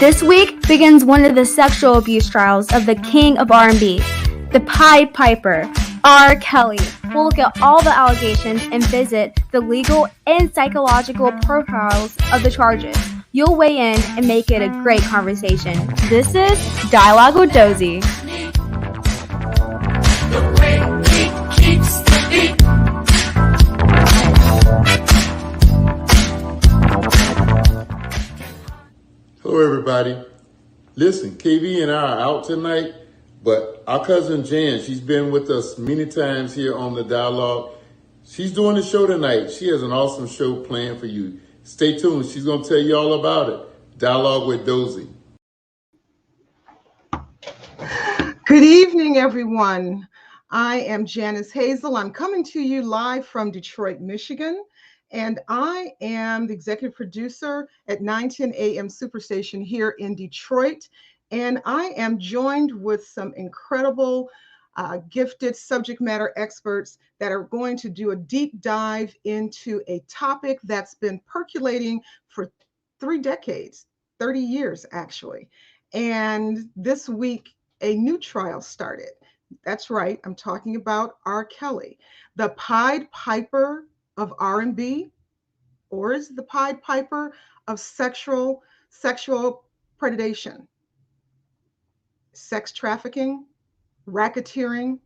This week begins one of the sexual abuse trials of the king of R&B, the Pied Piper, R. Kelly. We'll look at all the allegations and visit the legal and psychological profiles of the charges. You'll weigh in and make it a great conversation. This is Dialogue with Dozie. Hello, everybody. Listen, KV and I are out tonight, but our cousin Jan, she's been with us many times here on the Dialogue. She's doing the show tonight. She has an awesome show planned for you. Stay tuned. She's going to tell you all about it. Dialogue with Dozie. Good evening, everyone. I am Janis Hazel. I'm coming to you live from Detroit, Michigan. And I am the executive producer at 910 AM Superstation here in Detroit. And I am joined with some incredible, gifted subject matter experts that are going to do a deep dive into a topic that's been percolating for 3 decades, 30 years actually. And this week, a new trial started. That's right, I'm talking about R. Kelly, the Pied Piper of R&B, or is the Pied Piper of sexual predation, sex trafficking, racketeering,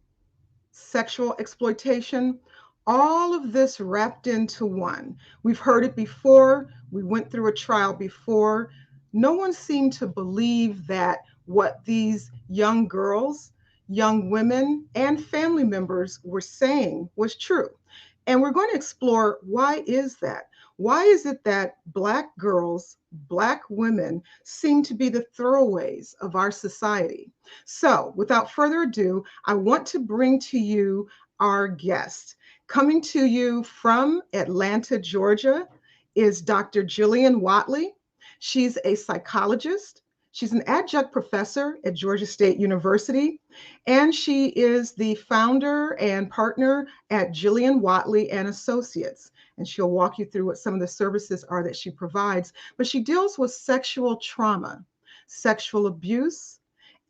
sexual exploitation, all of this wrapped into one. We've heard it before. We went through a trial before. No one seemed to believe that what these young girls, young women, and family members were saying was true. And we're going to explore, why is that? Why is it that Black girls, Black women seem to be the throwaways of our society? So without further ado, I want to bring to you our guest. Coming to you from Atlanta, Georgia, is Dr. Jillian Whatley. She's a psychologist. She's an adjunct professor at Georgia State University, and she is the founder and partner at Jillian Whatley and Associates. And she'll walk you through what some of the services are that she provides. But she deals with sexual trauma, sexual abuse,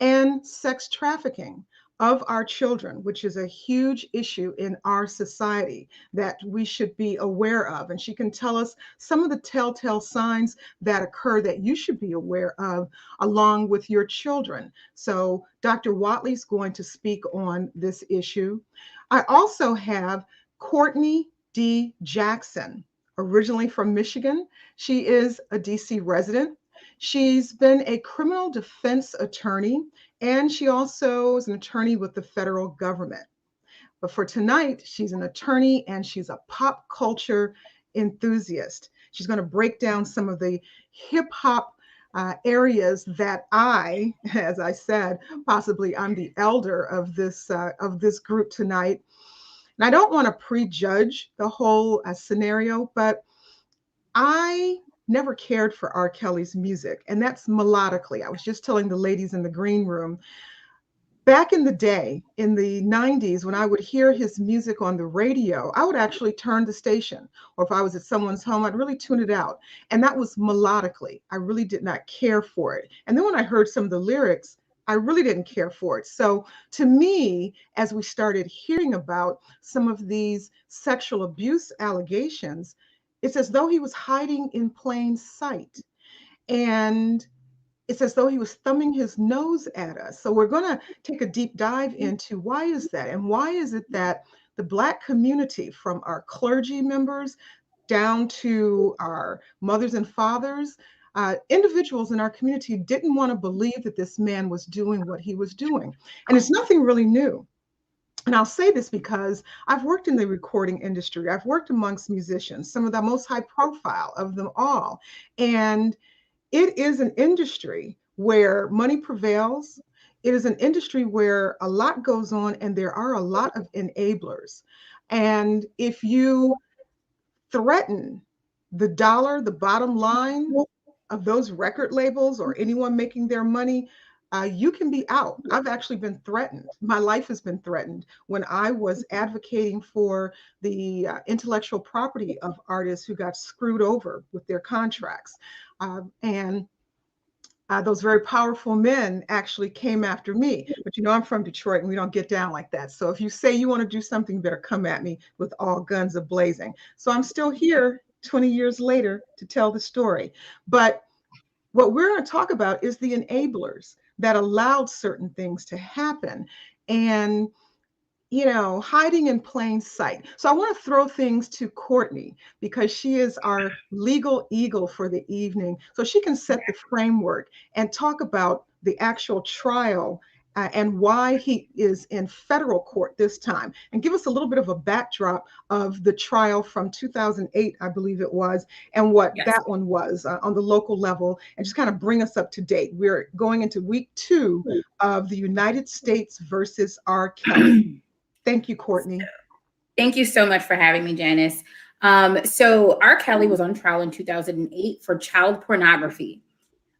and sex trafficking of our children, which is a huge issue in our society that we should be aware of. And she can tell us some of the telltale signs that occur that you should be aware of along with your children. So Dr. Whatley's going to speak on this issue. I also have Courtney Jackson, originally from Michigan. She is a DC resident. She's been a criminal defense attorney, and she also is an attorney with the federal government. But for tonight, she's an attorney and she's a pop culture enthusiast. She's going to break down some of the hip hop areas that as I said, possibly I'm the elder of this group tonight. And I don't want to prejudge the whole scenario, but I never cared for R. Kelly's music, and that's melodically. I was just telling the ladies in the green room, back in the day, in the 90s, when I would hear his music on the radio, I would actually turn the station, or if I was at someone's home, I'd really tune it out. And that was melodically. I really did not care for it. And then when I heard some of the lyrics, I really didn't care for it. So to me, as we started hearing about some of these sexual abuse allegations, it's as though he was hiding in plain sight. And it's as though he was thumbing his nose at us. So we're going to take a deep dive into why is that? And why is it that the Black community, from our clergy members down to our mothers and fathers, individuals in our community didn't want to believe that this man was doing what he was doing. And it's nothing really new. And I'll say this because I've worked in the recording industry. I've worked amongst musicians, some of the most high profile of them all. And it is an industry where money prevails. It is an industry where a lot goes on and there are a lot of enablers. And if you threaten the dollar, the bottom line of those record labels or anyone making their money, you can be out. I've actually been threatened. My life has been threatened when I was advocating for the intellectual property of artists who got screwed over with their contracts. And those very powerful men actually came after me. But I'm from Detroit and we don't get down like that. So if you say you want to do something, you better come at me with all guns a-blazing. So I'm still here 20 years later to tell the story. But what we're going to talk about is the enablers that allowed certain things to happen. And hiding in plain sight. So I want to throw things to Courtney because she is our legal eagle for the evening. So she can set the framework and talk about the actual trial and why he is in federal court this time, and give us a little bit of a backdrop of the trial from 2008, I believe it was, and what that one was on the local level, and just kind of bring us up to date. We're going into week 2 of the United States versus R. Kelly. Thank you, Courtney. Thank you so much for having me, Janice. So R. Kelly was on trial in 2008 for child pornography.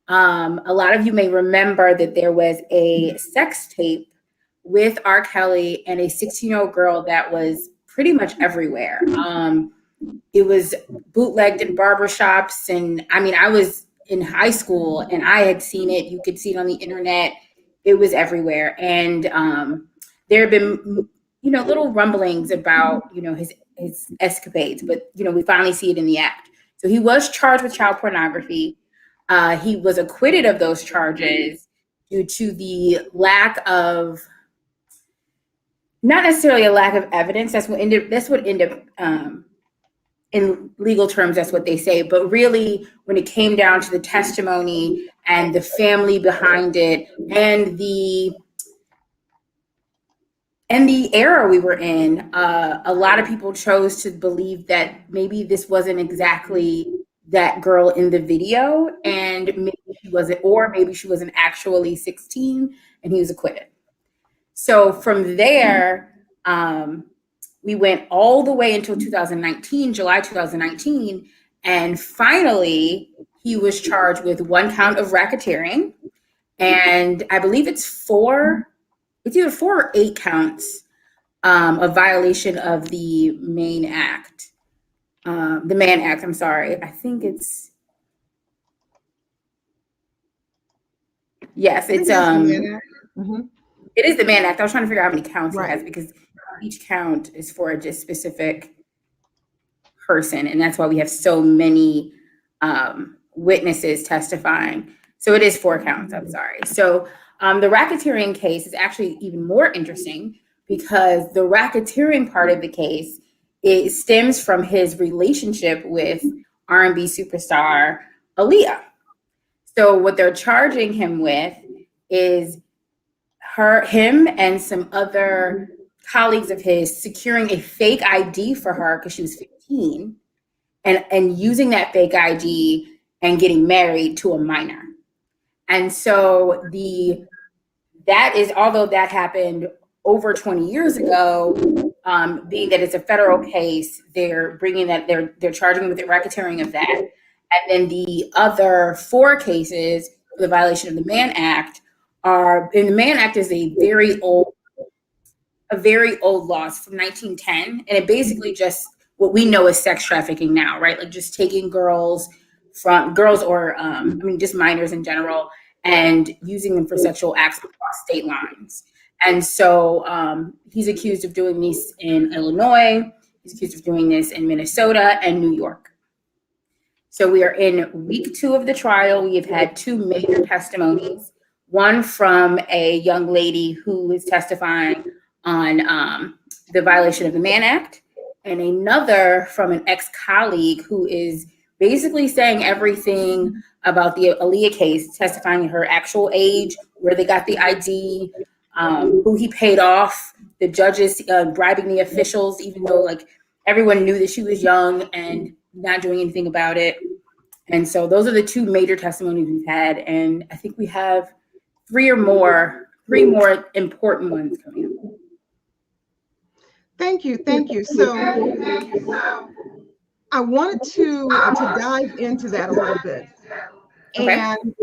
A lot of you may remember that there was a sex tape with R. Kelly and a 16-year-old girl that was pretty much everywhere. It was bootlegged in barbershops. And I mean, I was in high school and I had seen it. You could see it on the internet. It was everywhere. And there have been little rumblings about, his escapades, but, we finally see it in the act. So he was charged with child pornography. He was acquitted of those charges due to the lack of, not necessarily a lack of evidence. That's what ended up, in legal terms, that's what they say. But really, when it came down to the testimony and the family behind it and the era we were in, a lot of people chose to believe that maybe this wasn't exactly that girl in the video, and maybe she wasn't, or maybe she wasn't actually 16, and he was acquitted. So from there, we went all the way until 2019, July 2019, and finally he was charged with 1 count of racketeering, and I believe it's either 4 or 8 counts of violation of the Mann Act. I'm sorry. I think it's, yes, it's, it is the Mann Act. I was trying to figure out how many counts it has, because each count is for a just specific person. And that's why we have so many witnesses testifying. So it is 4 counts. I'm sorry. So the racketeering case is actually even more interesting, because the racketeering part of the case, it stems from his relationship with R&B superstar Aaliyah. So what they're charging him with is him and some other colleagues of his securing a fake ID for her because she was 15, and using that fake ID and getting married to a minor. And so although that happened over 20 years ago, being that it's a federal case, they're charging him with the racketeering of that. And then the other 4 cases for the violation of the Mann Act and the Mann Act is a very old law. It's from 1910, and it basically just what we know as sex trafficking now, right? Like just taking girls or just minors in general, and using them for sexual acts across state lines. And so he's accused of doing this in Illinois. He's accused of doing this in Minnesota and New York. So we are in week 2 of the trial. We have had 2 major testimonies, one from a young lady who is testifying on the violation of the Mann Act, and another from an ex-colleague who is basically saying everything about the Aaliyah case, testifying her actual age, where they got the ID, who he paid off, the judges bribing the officials, even though like everyone knew that she was young and not doing anything about it. And so those are the 2 major testimonies we've had, and I think we have 3 more important ones coming up. Thank you. So I wanted to dive into that a little bit. Okay. And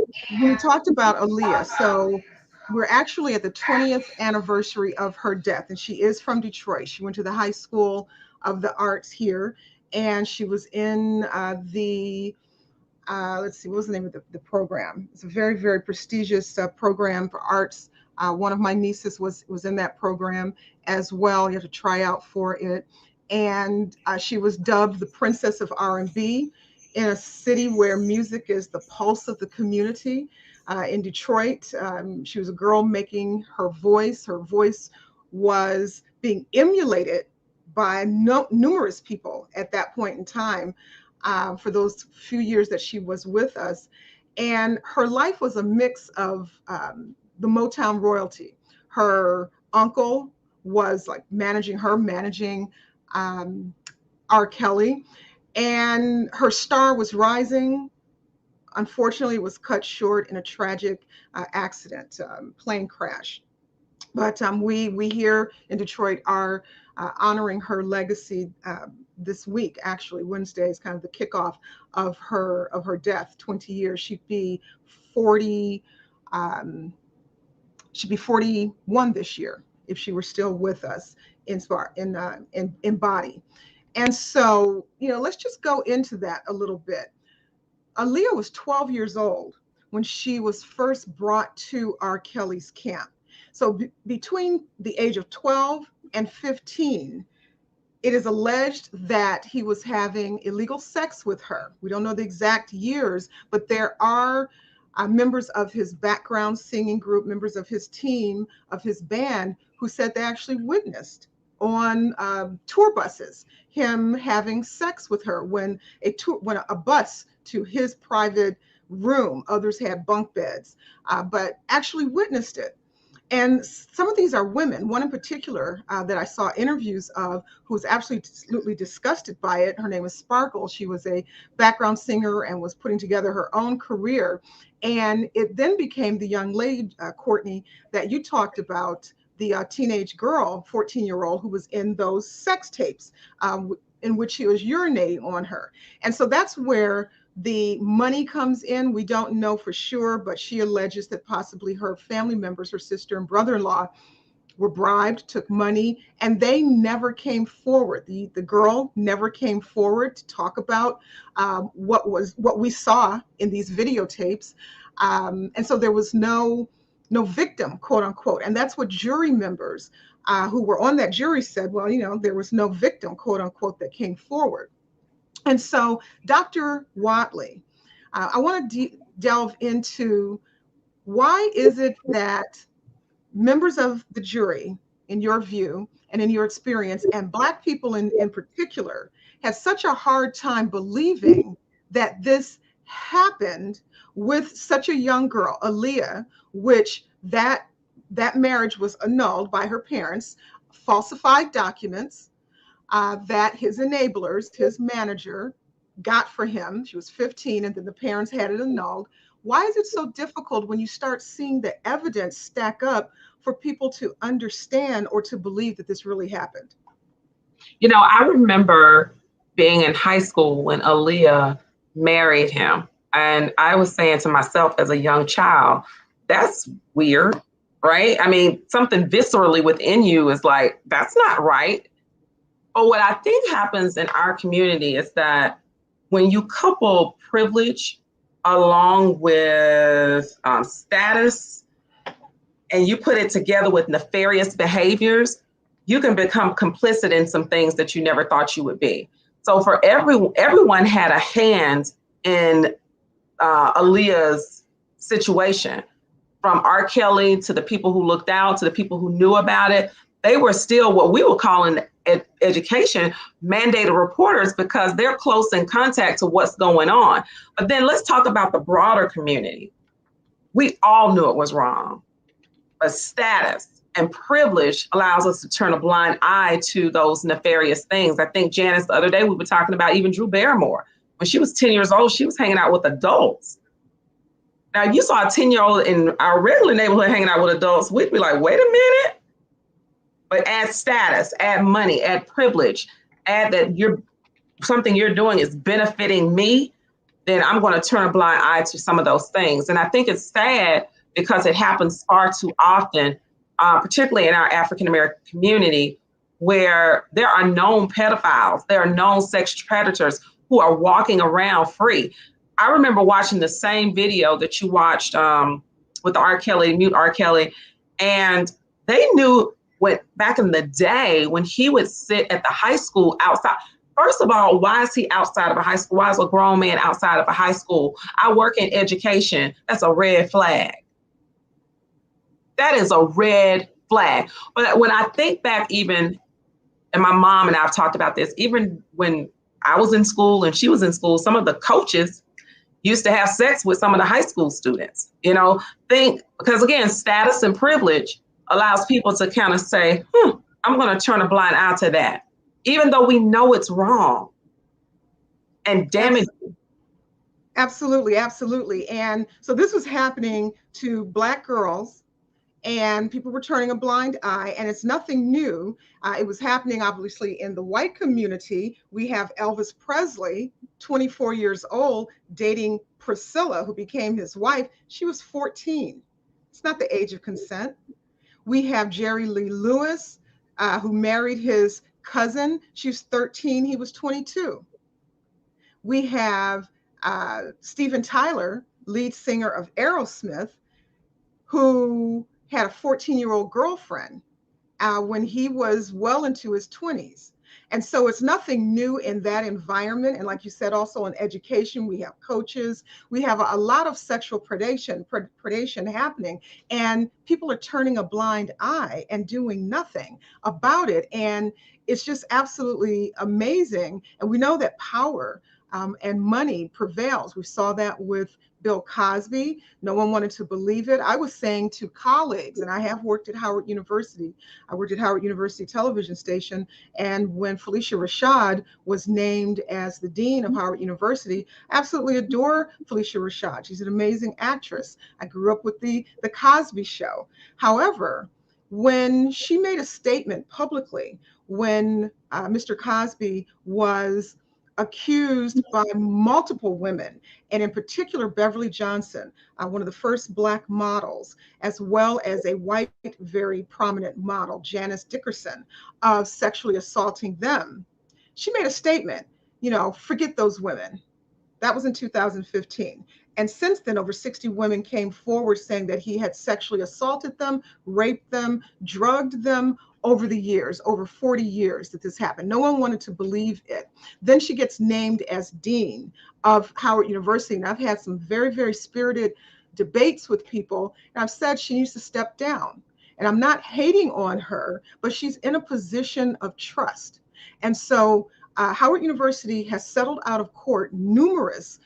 we talked about Aaliyah. So we're actually at the 20th anniversary of her death, and she is from Detroit. She went to the High School of the Arts here, and she was in the let's see, what was the name of the program? It's a very, very prestigious program for arts. One of my nieces was in that program as well. You have to try out for it. And she was dubbed the Princess of R&B in a city where music is the pulse of the community. In Detroit, she was a girl making her voice. Her voice was being emulated by numerous people at that point in time. For those few years that she was with us. And her life was a mix of the Motown royalty. Her uncle was like managing R. Kelly, and her star was rising. Unfortunately, it was cut short in a tragic accident, plane crash. But we here in Detroit are honoring her legacy this week. Actually, Wednesday is kind of the kickoff of her death. 20 years. She'd be 40. She'd be 41 this year if she were still with us in body. And so, let's just go into that a little bit. Aaliyah was 12 years old when she was first brought to R. Kelly's camp. So between the age of 12 and 15, it is alleged that he was having illegal sex with her. We don't know the exact years, but there are members of his background singing group, members of his team, of his band, who said they actually witnessed on tour buses him having sex with her when a bus to his private room. Others had bunk beds, but actually witnessed it. And some of these are women. One in particular that I saw interviews of, who was absolutely disgusted by it. Her name is Sparkle. She was a background singer and was putting together her own career. And it then became the young lady, Courtney, that you talked about, the teenage girl, 14-year-old, who was in those sex tapes in which he was urinating on her. And so that's where the money comes in. We don't know for sure, but she alleges that possibly her family members, her sister and brother-in-law, were bribed, took money, and they never came forward. The girl never came forward to talk about what we saw in these videotapes. And so there was no victim, quote unquote. And that's what jury members who were on that jury said, well, there was no victim, quote unquote, that came forward. And so, Dr. Whatley, I want to delve into why is it that members of the jury, in your view and in your experience, and Black people in particular, have such a hard time believing that this happened with such a young girl, Aaliyah, which that marriage was annulled by her parents, falsified documents, that his enablers, his manager, got for him. She was 15, and then the parents had it annulled. Why is it so difficult when you start seeing the evidence stack up for people to understand or to believe that this really happened? I remember being in high school when Aaliyah married him, and I was saying to myself as a young child, that's weird, right? I mean, something viscerally within you is like, that's not right. But what I think happens in our community is that when you couple privilege along with status, and you put it together with nefarious behaviors, you can become complicit in some things that you never thought you would be. So for everyone had a hand in Aaliyah's situation, from R. Kelly to the people who looked out to the people who knew about it. They were still what we would call in education mandated reporters, because they're close in contact to what's going on. But then let's talk about the broader community. We all knew it was wrong, but status and privilege allows us to turn a blind eye to those nefarious things. I think, Janis, the other day we were talking about even Drew Barrymore. When she was 10 years old, she was hanging out with adults. Now, you saw a 10-year-old in our regular neighborhood hanging out with adults, we'd be like, wait a minute. But add status, add money, add privilege, add that something you're doing is benefiting me, then I'm going to turn a blind eye to some of those things. And I think it's sad because it happens far too often, particularly in our African-American community, where there are known pedophiles, there are known sex predators who are walking around free. I remember watching the same video that you watched with the R. Kelly, Mute R. Kelly, and they knew what back in the day when he would sit at the high school outside. First of all, why is he outside of a high school? Why is a grown man outside of a high school? I work in education. That's a red flag. That is a red flag. But when I think back, even, and my mom and I have talked about this, even when I was in school and she was in school, some of the coaches used to have sex with some of the high school students, because again, status and privilege allows people to kind of say, I'm going to turn a blind eye to that, even though we know it's wrong and damaging. Absolutely, absolutely. And so this was happening to Black girls, and people were turning a blind eye, and it's nothing new. It was happening, obviously, in the white community. We have Elvis Presley, 24 years old, dating Priscilla, who became his wife. She was 14. It's not the age of consent. We have Jerry Lee Lewis, who married his cousin. She was 13. He was 22. We have Steven Tyler, lead singer of Aerosmith, who had a 14-year-old girlfriend when he was well into his 20s. And so it's nothing new in that environment. And like you said, also in education, we have coaches, we have a lot of sexual predation happening, and people are turning a blind eye and doing nothing about it. And it's just absolutely amazing. And we know that power and money prevails. We saw that with Bill Cosby. No one wanted to believe it. I was saying to colleagues, and I have worked at Howard University. I worked at Howard University television station. And when Felicia Rashad was named as the dean of Howard University, I absolutely adore Felicia Rashad. She's an amazing actress. I grew up with the Cosby Show. However, when she made a statement publicly, when Mr. Cosby was accused by multiple women, and in particular Beverly Johnson, one of the first Black models, as well as a white, very prominent model, Janis Dickerson, of sexually assaulting them. She made a statement, forget those women. That was in 2015. And since then, over 60 women came forward saying that he had sexually assaulted them, raped them, drugged them, over the years, over 40 years that this happened. No one wanted to believe it. Then she gets named as dean of Howard University. And I've had some very, very spirited debates with people. And I've said she needs to step down. And I'm not hating on her, but she's in a position of trust. And so Howard University has settled out of court numerous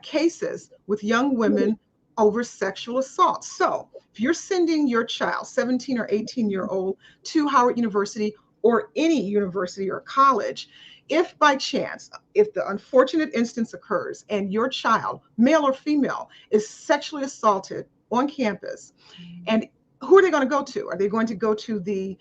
cases with young women over sexual assault. So if you're sending your child, 17 or 18-year-old, to Howard University or any university or college, if by chance, if the unfortunate instance occurs and your child, male or female, is sexually assaulted on campus, and who are they going to go to? Are they going to go to the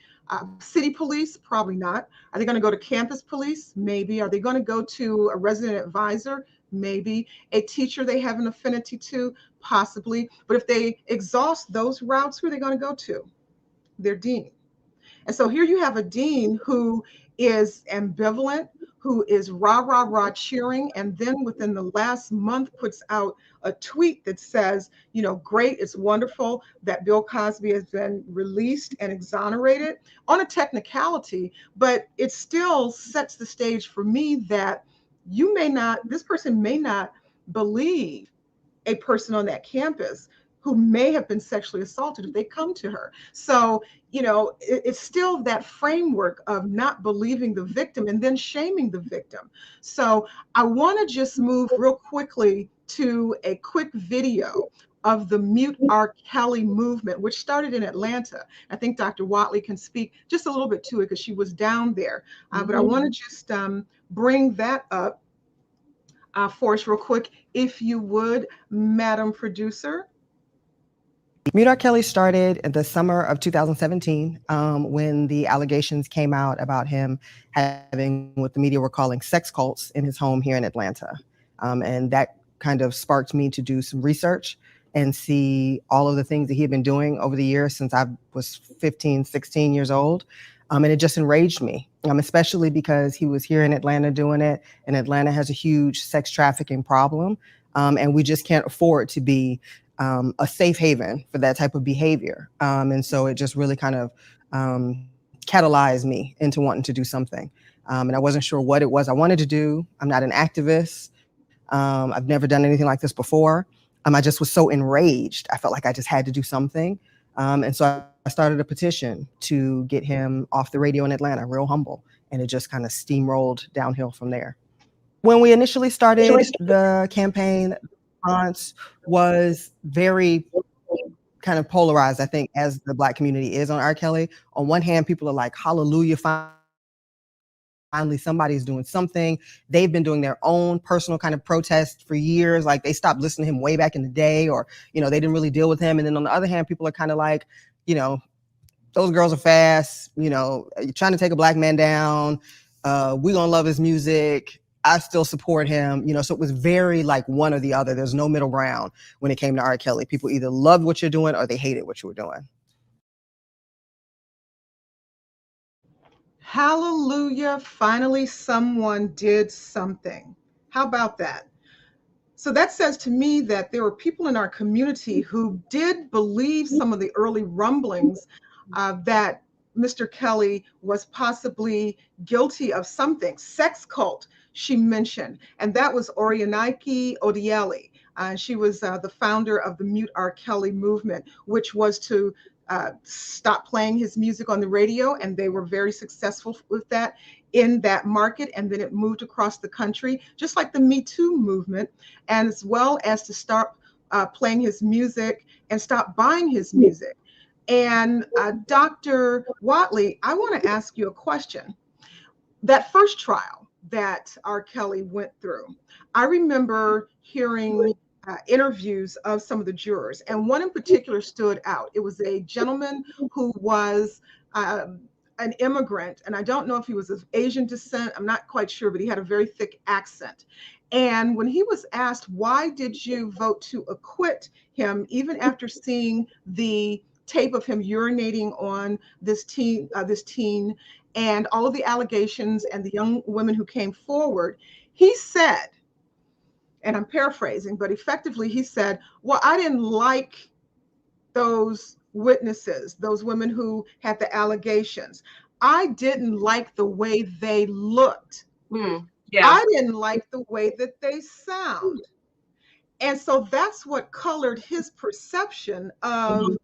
city police? Probably not. Are they going to go to campus police? Maybe. Are they going to go to a resident advisor? Maybe. A teacher they have an affinity to? Possibly. But if they exhaust those routes, who are they going to go to? Their dean. And so here you have a dean who is ambivalent, who is rah cheering, and then within the last month puts out a tweet that says, great, it's wonderful that Bill Cosby has been released and exonerated on a technicality, but it still sets the stage for me that this person may not believe a person on that campus who may have been sexually assaulted if they come to her. So, it's still that framework of not believing the victim and then shaming the victim. So I want to just move real quickly to a quick video of the Mute R. Kelly movement, which started in Atlanta. I think Dr. Whatley can speak just a little bit to it because she was down there. But I want to just bring that up for us real quick, if you would, Madam Producer. Mute R. Kelly started in the summer of 2017 when the allegations came out about him having what the media were calling sex cults in his home here in Atlanta. And that kind of sparked me to do some research and see all of the things that he had been doing over the years since I was 15, 16 years old. And it just enraged me, especially because he was here in Atlanta doing it. And Atlanta has a huge sex trafficking problem. And we just can't afford to be a safe haven for that type of behavior. And so it just really kind of catalyzed me into wanting to do something. And I wasn't sure what it was I wanted to do. I'm not an activist. I've never done anything like this before. I just was so enraged. I felt like I just had to do something. And so I started a petition to get him off the radio in Atlanta, real humble. And it just kind of steamrolled downhill from there. When we initially started the campaign, the response was very kind of polarized, I think, as the Black community is on R. Kelly. On one hand, people are like, hallelujah, finally somebody's doing something. They've been doing their own personal kind of protest for years. Like they stopped listening to him way back in the day, or, you know, they didn't really deal with him. And then on the other hand, people are kind of like, you know, those girls are fast, you know, you're trying to take a Black man down. We gonna love his music. I still support him, you know, so it was very like one or the other. There's no middle ground when it came to R. Kelly. People either loved what you're doing or they hated what you were doing. Hallelujah, finally someone did something. How about that? So that says to me that there were people in our community who did believe some of the early rumblings that Mr. Kelly was possibly guilty of something. Sex cult, she mentioned, and that was Orianike Odiele. She was the founder of the Mute R. Kelly movement, which was to stop playing his music on the radio, and they were very successful with that in that market. And then it moved across the country, just like the Me Too movement, and as well as to start playing his music and stop buying his music. And Dr. Whatley, I want to ask you a question. That first trial that R. Kelly went through, I remember hearing interviews of some of the jurors, and one in particular stood out. It was a gentleman who was an immigrant, and I don't know if he was of Asian descent, I'm not quite sure, but he had a very thick accent. And when he was asked, why did you vote to acquit him, even after seeing the tape of him urinating on this teen and all of the allegations and the young women who came forward, he said, and I'm paraphrasing, but effectively he said, well, I didn't like those witnesses, those women who had the allegations. I didn't like the way they looked. Yeah. I didn't like the way that they sound. And so that's what colored his perception of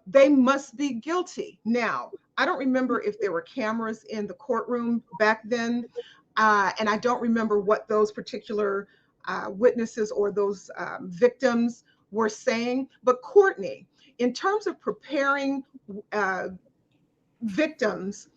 they must be guilty. Now, I don't remember if there were cameras in the courtroom back then, and I don't remember what those particular witnesses or those victims were saying. But Courtney, in terms of preparing victims,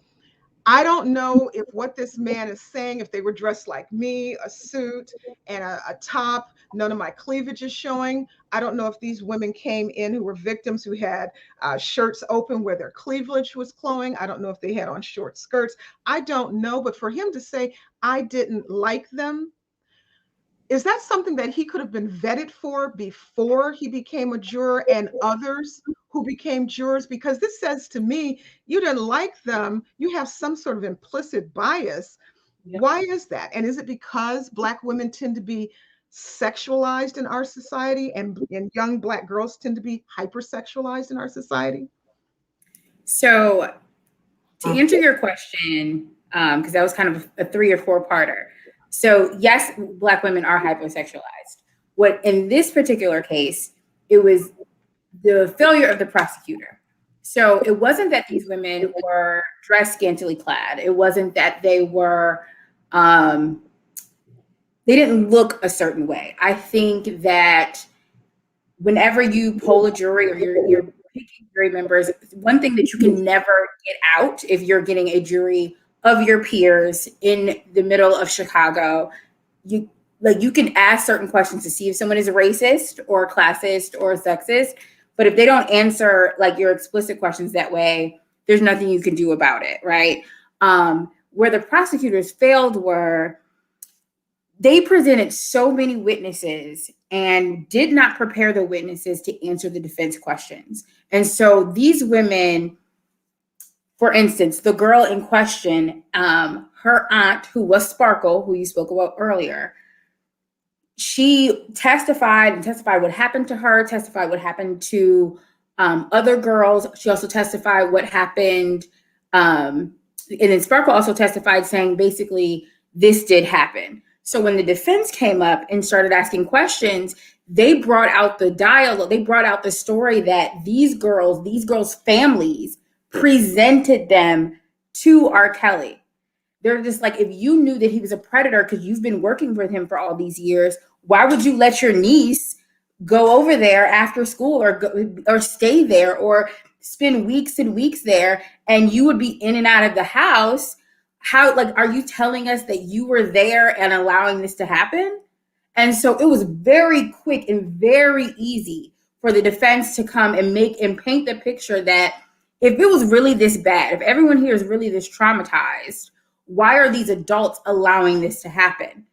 I don't know if what this man is saying, if they were dressed like me, a suit and a top, none of my cleavage is showing. I don't know if these women came in who were victims who had shirts open where their cleavage was flowing. I don't know if they had on short skirts. I don't know. But for him to say, I didn't like them, is that something that he could have been vetted for before he became a juror and others who became jurors? Because this says to me, you didn't like them. You have some sort of implicit bias. Yep. Why is that? And is it because Black women tend to be sexualized in our society and young Black girls tend to be hypersexualized in our society? So to answer your question, because that was kind of a 3 or 4 parter. So yes, Black women are hypersexualized. What in this particular case, it was the failure of the prosecutor. So it wasn't that these women were dressed scantily clad. It wasn't that they were, they didn't look a certain way. I think that whenever you poll a jury or you're picking jury members, one thing that you can never get out if you're getting a jury of your peers in the middle of Chicago, you can ask certain questions to see if someone is a racist or a classist or a sexist, but if they don't answer like your explicit questions that way, there's nothing you can do about it, right? Where the prosecutors failed were they presented so many witnesses and did not prepare the witnesses to answer the defense questions. And so these women, for instance, the girl in question, her aunt, who was Sparkle, who you spoke about earlier, she testified what happened to her, testified what happened to other girls. She also testified what happened. And then Sparkle also testified saying basically this did happen. So when the defense came up and started asking questions, they brought out the dialogue. They brought out the story that these girls' families presented them to R. Kelly. They're just like, if you knew that he was a predator because you've been working with him for all these years, why would you let your niece go over there after school or stay there or spend weeks and weeks there, and you would be in and out of the house? How, like, are you telling us that you were there and allowing this to happen? And so it was very quick and very easy for the defense to come and paint the picture that if it was really this bad, if everyone here is really this traumatized, why are these adults allowing this to happen?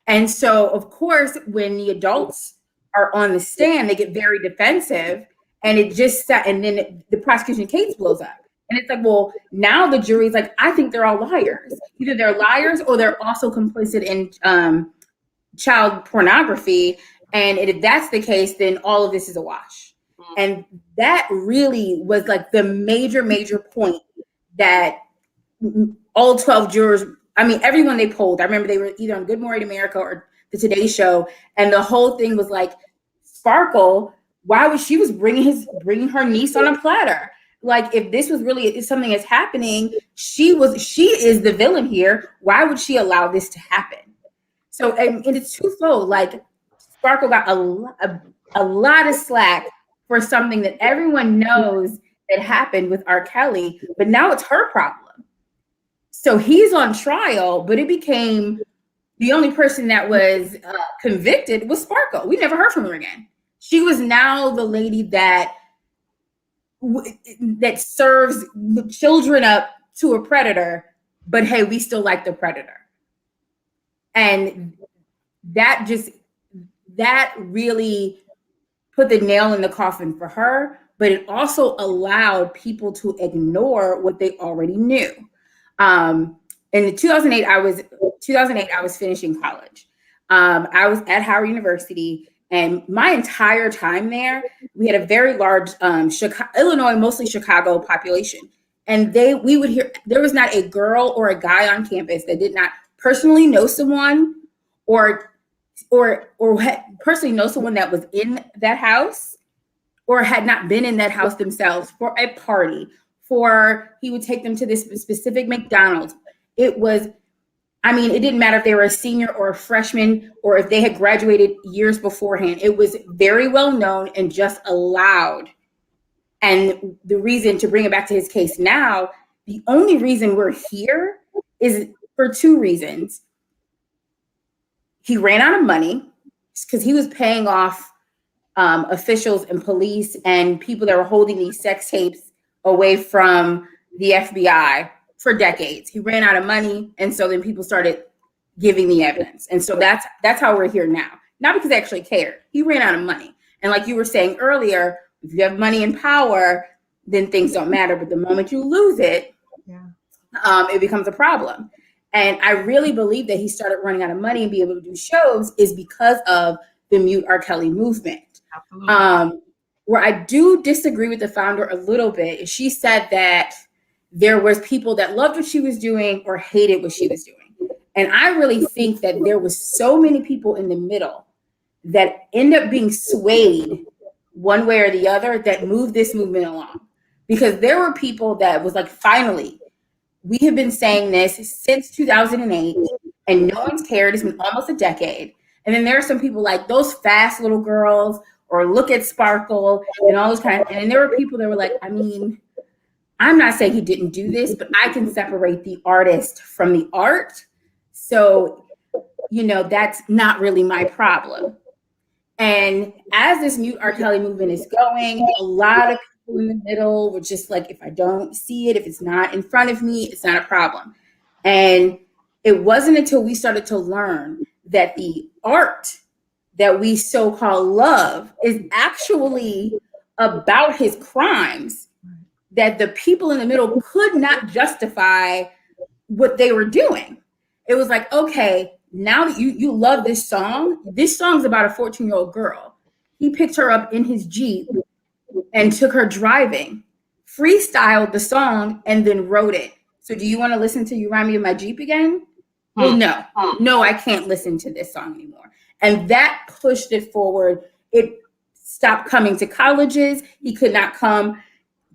And so, of course, when the adults are on the stand, they get very defensive, and then the prosecution case blows up. And it's like, well, now the jury's like, I think they're all liars. Either they're liars or they're also complicit in child pornography. And if that's the case, then all of this is a wash. And that really was like the major point that all 12 jurors, I mean, everyone they polled, I remember they were either on Good Morning America or the Today Show. And the whole thing was like, Sparkle, why was she bringing her niece on a platter? Like, if this was really if something is happening, she is the villain here. Why would she allow this to happen? So, and it's twofold. Like, Sparkle got a lot of slack for something that everyone knows that happened with R. Kelly, but now it's her problem. So he's on trial, but it became the only person that was convicted was Sparkle. We never heard from her again. She was now the lady that serves children up to a predator, but hey, we still like the predator. And that really put the nail in the coffin for her, but it also allowed people to ignore what they already knew. In 2008, I was finishing college. I was at Howard University, and my entire time there, we had a very large Illinois, mostly Chicago population. And we would hear, there was not a girl or a guy on campus that did not personally know someone or personally know someone that was in that house or had not been in that house themselves for a party, he would take them to this specific McDonald's. It didn't matter if they were a senior or a freshman or if they had graduated years beforehand. It was very well known and just allowed. And the reason, to bring it back to his case now, the only reason we're here is for two reasons. He ran out of money because he was paying off officials and police and people that were holding these sex tapes away from the FBI for decades. He ran out of money, and so then people started giving the evidence. And so that's how we're here now. Not because they actually cared. He ran out of money. And like you were saying earlier, if you have money and power, then things don't matter. But the moment you lose it, it becomes a problem. And I really believe that he started running out of money and being able to do shows is because of the Mute R. Kelly movement. Absolutely. Where I do disagree with the founder a little bit, she said that there was people that loved what she was doing or hated what she was doing. And I really think that there was so many people in the middle that end up being swayed one way or the other that moved this movement along. Because there were people that was like, finally, we have been saying this since 2008 and no one's cared. It's been almost a decade. And then there are some people like those fast little girls or look at Sparkle and all those kind of, and there were people that were like, I mean, I'm not saying he didn't do this, but I can separate the artist from the art. So, that's not really my problem. And as this Mute R. Kelly movement is going, a lot of people in the middle were just like, if I don't see it, if it's not in front of me, it's not a problem. And it wasn't until we started to learn that the art that we so-called love is actually about his crimes, that the people in the middle could not justify what they were doing. It was like, okay, now that you love this song's about a 14-year-old girl. He picked her up in his Jeep and took her driving, freestyled the song, and then wrote it. So do you want to listen to You Remind Me of My Jeep again? Well, no, I can't listen to this song anymore. And that pushed it forward. It stopped coming to colleges. He could not come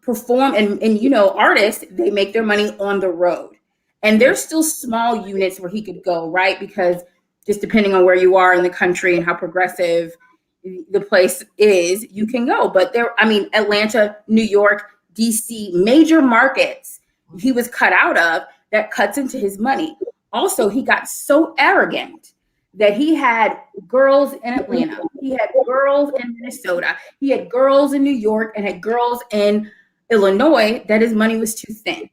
perform. And you know, artists, they make their money on the road. And there's still small units where he could go, right? Because just depending on where you are in the country and how progressive the place is, you can go. But Atlanta, New York, DC, major markets he was cut out of that cuts into his money. Also, he got so arrogant that he had girls in Atlanta, he had girls in Minnesota, he had girls in New York, and had girls in Illinois, that his money was too thin.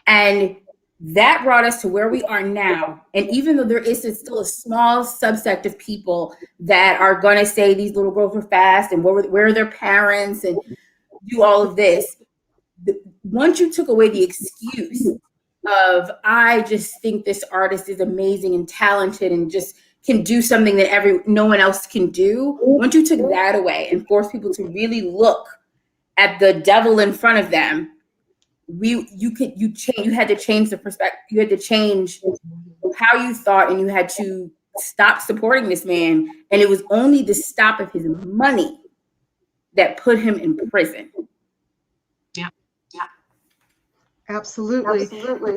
And that brought us to where we are now. And even though there is still a small subsect of people that are going to say these little girls were fast and where are their parents and do all of this, once you took away the excuse of, I just think this artist is amazing and talented and just can do something that no one else can do, once you took that away and forced people to really look at the devil in front of them, you had to change the perspective. You had to change how you thought, and you had to stop supporting this man. And it was only the stop of his money that put him in prison. Yeah. Absolutely.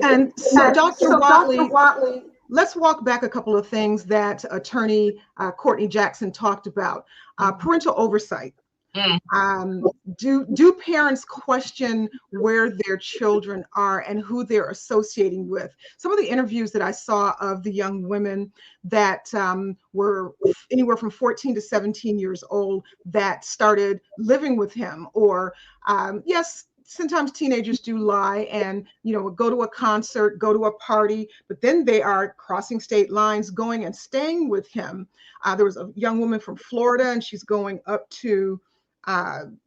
And so, Dr. Whatley, let's walk back a couple of things that attorney Courtney Jackson talked about. Parental oversight. Do parents question where their children are and who they're associating with? Some of the interviews that I saw of the young women that were anywhere from 14 to 17 years old that started living with him, or yes, sometimes teenagers do lie and, you know, go to a concert, go to a party, but then they are crossing state lines, going and staying with him. There was a young woman from Florida, and she's going up to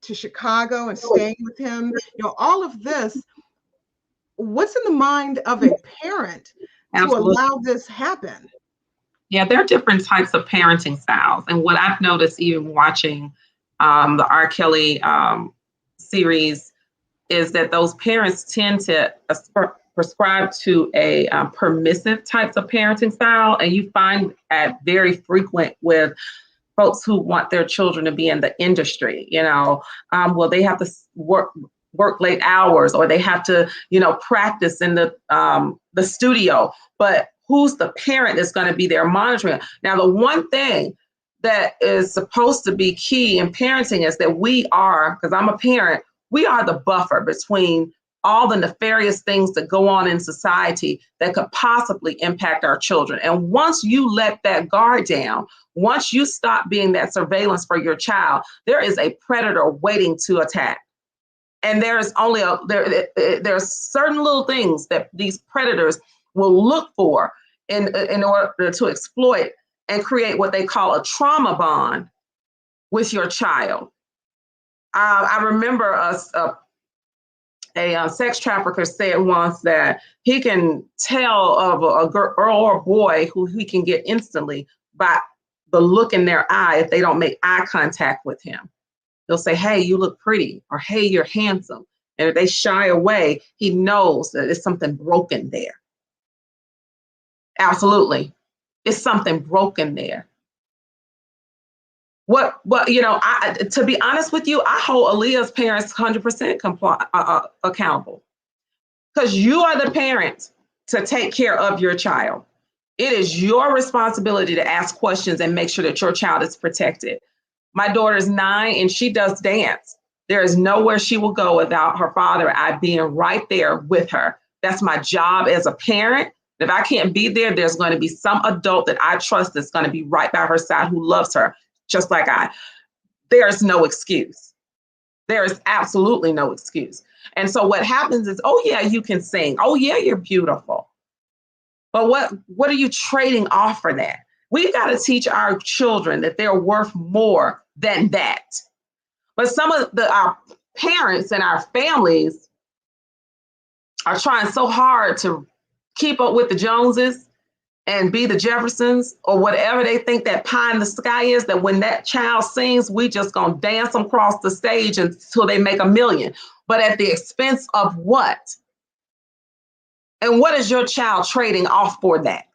Chicago and staying with him. You know, all of this, what's in the mind of a parent to allow this happen? Yeah, there are different types of parenting styles. And what I've noticed even watching the R. Kelly series is that those parents tend to prescribe to a permissive types of parenting style. And you find that very frequent with folks who want their children to be in the industry, you know, well, they have to work late hours, or they have to, you know, practice in the studio. But who's the parent that's going to be there monitoring? Now, the one thing that is supposed to be key in parenting is that we are, because I'm a parent, we are the buffer between all the nefarious things that go on in society that could possibly impact our children. And once you let that guard down, once you stop being that surveillance for your child, there is a predator waiting to attack. And there's only there's certain little things that these predators will look for in order to exploit and create what they call a trauma bond with your child. I remember a sex trafficker said once that he can tell of a girl or a boy who he can get instantly by the look in their eye if they don't make eye contact with him. They'll say, hey, you look pretty, or hey, you're handsome. And if they shy away, he knows that there's something broken there. Absolutely. It's something broken there. What you know, to be honest with you, I hold Aaliyah's parents 100% accountable, because you are the parent to take care of your child. It is your responsibility to ask questions and make sure that your child is protected. My daughter's 9 and she does dance. There is nowhere she will go without her father and I being right there with her. That's my job as a parent. If I can't be there, there's going to be some adult that I trust that's going to be right by her side who loves her just like I. There's no excuse. There is absolutely no excuse. And so what happens is, oh yeah, you can sing. Oh yeah, you're beautiful. But what are you trading off for that? We've got to teach our children that they're worth more than that. But some of our parents and our families are trying so hard to keep up with the Joneses and be the Jeffersons or whatever they think that pie in the sky is, that when that child sings, we just gonna dance them across the stage until they make $1 million. But at the expense of what? And what is your child trading off for that?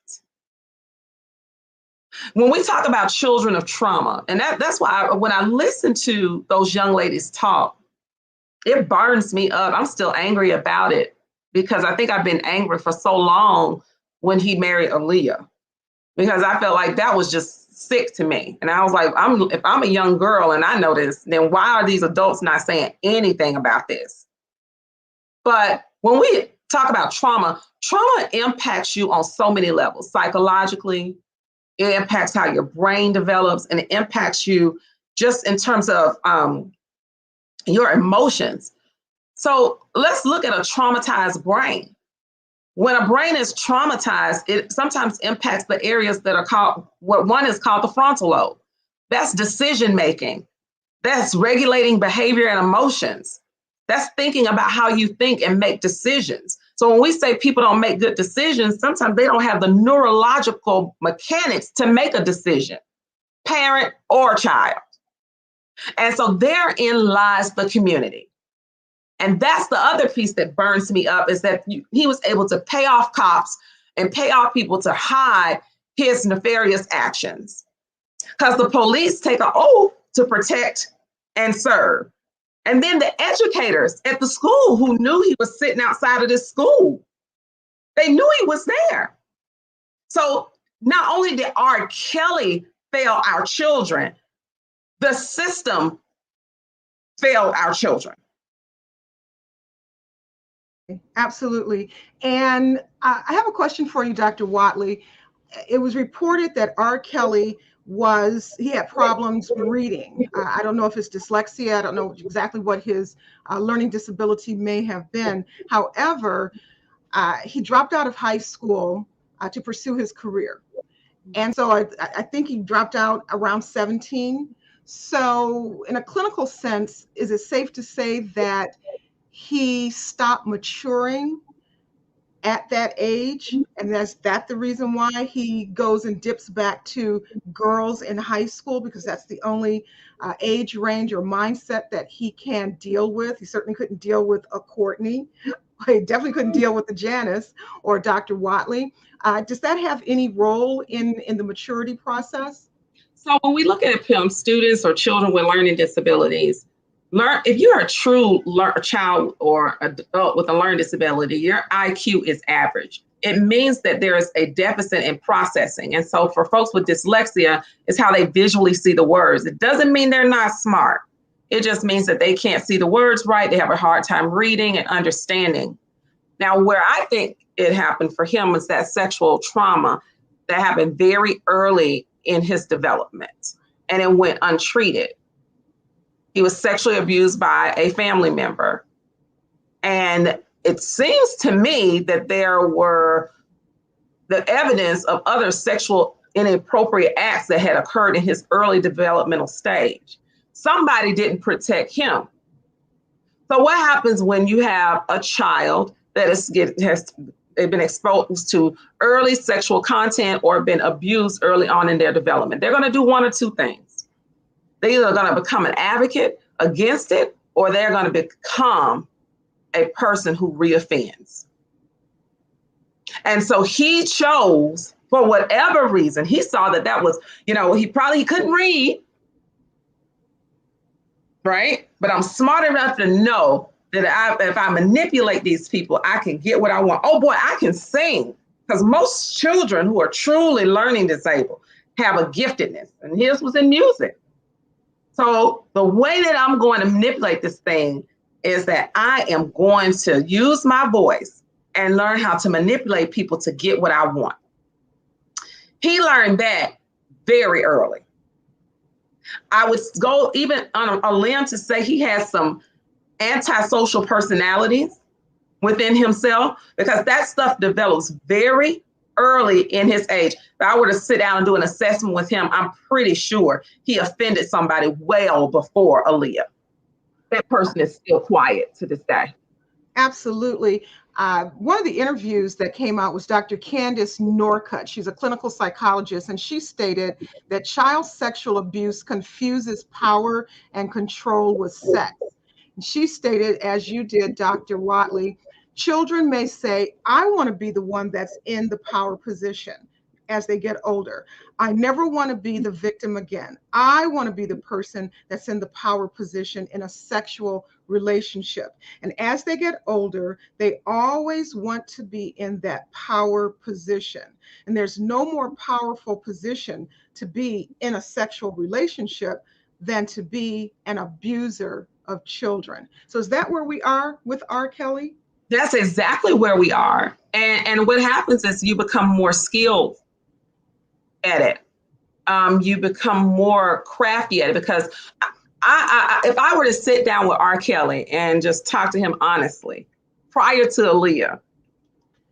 When we talk about children of trauma, and that's why when I listen to those young ladies talk, it burns me up. I'm still angry about it because I think I've been angry for so long when he married Aaliyah, because I felt like that was just sick to me. And I was like, if I'm a young girl and I know this, then why are these adults not saying anything about this? But when we talk about trauma impacts you on so many levels. Psychologically, it impacts how your brain develops, and it impacts you just in terms of your emotions. So let's look at a traumatized brain. When a brain is traumatized, it sometimes impacts the areas that are called, what one is called the frontal lobe. That's decision making. That's regulating behavior and emotions. That's thinking about how you think and make decisions. So when we say people don't make good decisions, sometimes they don't have the neurological mechanics to make a decision, parent or child. And so therein lies the community. And that's the other piece that burns me up, is that he was able to pay off cops and pay off people to hide his nefarious actions. Because the police take an oath to protect and serve. And then the educators at the school who knew he was sitting outside of this school, they knew he was there. So not only did R. Kelly fail our children, the system failed our children. Absolutely. And I have a question for you, Dr. Whatley. It was reported that R. Kelly he had problems reading. I don't know if it's dyslexia. I don't know exactly what his learning disability may have been. However, he dropped out of high school to pursue his career. And so I think he dropped out around 17. So in a clinical sense, is it safe to say that he stopped maturing at that age, and that's the reason why he goes and dips back to girls in high school, because that's the only age range or mindset that he can deal with? He certainly couldn't deal with a Courtney. He definitely couldn't deal with the Janis or Dr. Whatley. Does that have any role in the maturity process? So when we look at students or children with learning disabilities, if you're a true child or adult with a learning disability, your IQ is average. It means that there is a deficit in processing. And so for folks with dyslexia, it's how they visually see the words. It doesn't mean they're not smart. It just means that they can't see the words right. They have a hard time reading and understanding. Now, where I think it happened for him was that sexual trauma that happened very early in his development, and it went untreated. He was sexually abused by a family member. And it seems to me that there were the evidence of other sexual inappropriate acts that had occurred in his early developmental stage. Somebody didn't protect him. So what happens when you have a child that has been exposed to early sexual content or been abused early on in their development? They're going to do one or two things. They're either going to become an advocate against it, or they're going to become a person who reoffends. And so he chose, for whatever reason, he saw that was, he couldn't read, right? But I'm smart enough to know that if I manipulate these people, I can get what I want. Oh boy, I can sing, because most children who are truly learning disabled have a giftedness, and his was in music. So the way that I'm going to manipulate this thing is that I am going to use my voice and learn how to manipulate people to get what I want. He learned that very early. I would go even on a limb to say he has some antisocial personalities within himself, because that stuff develops very early in his age. If I were to sit down and do an assessment with him, I'm pretty sure he offended somebody well before Aaliyah. That person is still quiet to this day. Absolutely. One of the interviews that came out was Dr. Candace Norcutt. She's a clinical psychologist, and she stated that child sexual abuse confuses power and control with sex. She stated, as you did, Dr. Whatley, children may say, I want to be the one that's in the power position as they get older. I never want to be the victim again. I want to be the person that's in the power position in a sexual relationship. And as they get older, they always want to be in that power position. And there's no more powerful position to be in a sexual relationship than to be an abuser of children. So is that where we are with R. Kelly? That's exactly where we are. And what happens is you become more skilled at it. You become more crafty at it, because if I were to sit down with R. Kelly and just talk to him honestly, prior to Aaliyah,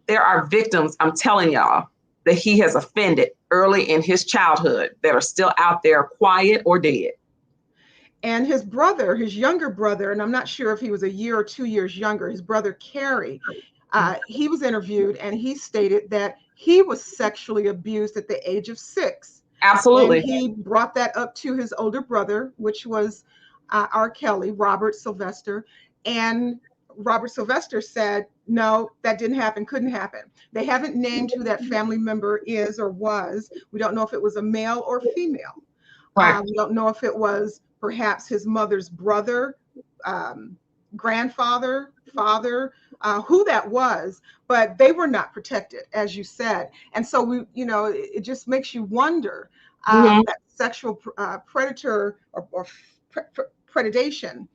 there are victims, I'm telling y'all, that he has offended early in his childhood that are still out there quiet or dead. And his brother, his younger brother, and I'm not sure if he was a year or 2 years younger, his brother Carrie, he was interviewed and he stated that he was sexually abused at the age of 6. Absolutely. And he brought that up to his older brother, which was R. Kelly, Robert Sylvester. And Robert Sylvester said, no, that didn't happen, couldn't happen. They haven't named who that family member is or was. We don't know if it was a male or female. Right. We don't know if it was perhaps his mother's brother, grandfather, father, who that was, but they were not protected, as you said. And so it just makes you wonder that sexual predator or predation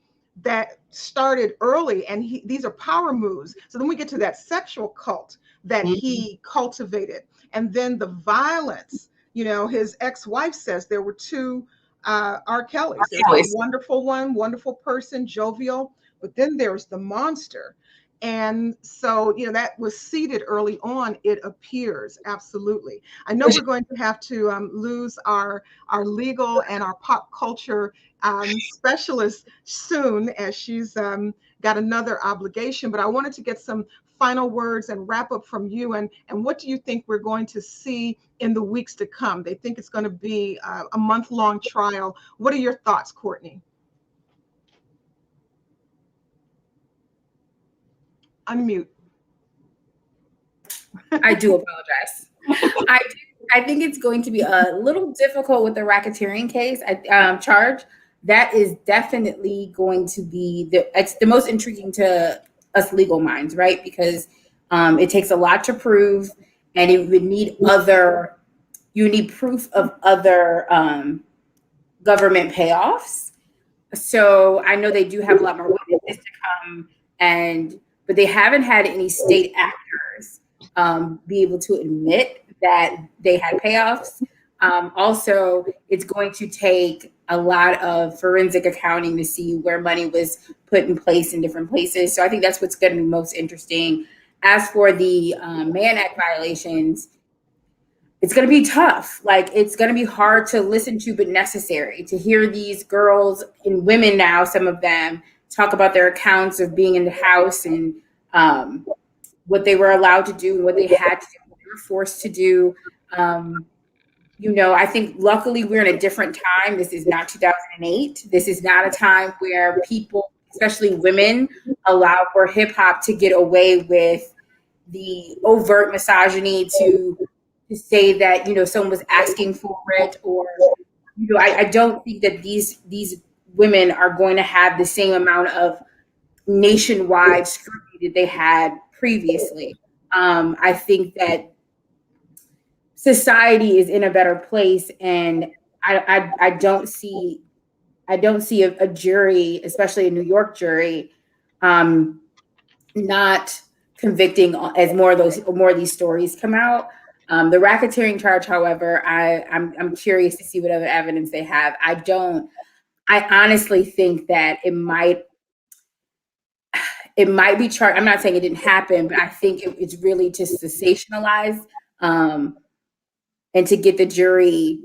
that started early, and these are power moves. So then we get to that sexual cult that he cultivated, and then the violence. His ex-wife says there were 2 R. Kellys. There's a wonderful one, wonderful person, jovial, but then there's the monster. And so, that was seeded early on, it appears. Absolutely. I know we're going to have to lose our legal and our pop culture specialist soon, as she's got another obligation, but I wanted to get some final words and wrap up from you. And what do you think we're going to see in the weeks to come? They think it's going to be a month-long trial. What are your thoughts, Courtney? Unmute. I do apologize. I think it's going to be a little difficult with the racketeering case charge. That is definitely going to be it's the most intriguing to us legal minds, right? Because it takes a lot to prove, and it would need you need proof of other government payoffs. So I know they do have a lot more witnesses to come, but they haven't had any state actors be able to admit that they had payoffs. Also, it's going to take a lot of forensic accounting to see where money was put in place in different places. So I think that's what's going to be most interesting. As for the Mann Act violations, it's going to be tough. Like, it's going to be hard to listen to, but necessary to hear these girls and women now, some of them, talk about their accounts of being in the house and what they were allowed to do and what they had to do, what they were forced to do. I think luckily we're in a different time. This is not 2008. This is not a time where people, especially women, allow for hip hop to get away with the overt misogyny to say that, someone was asking for it, or, I don't think that these women are going to have the same amount of nationwide scrutiny that they had previously. I think that society is in a better place, and I don't see a jury, especially a New York jury, not convicting as more of these stories come out. The racketeering charge, however, I'm curious to see what other evidence they have. I honestly think that it might be charged. I'm not saying it didn't happen, but I think it's really to sensationalize and to get the jury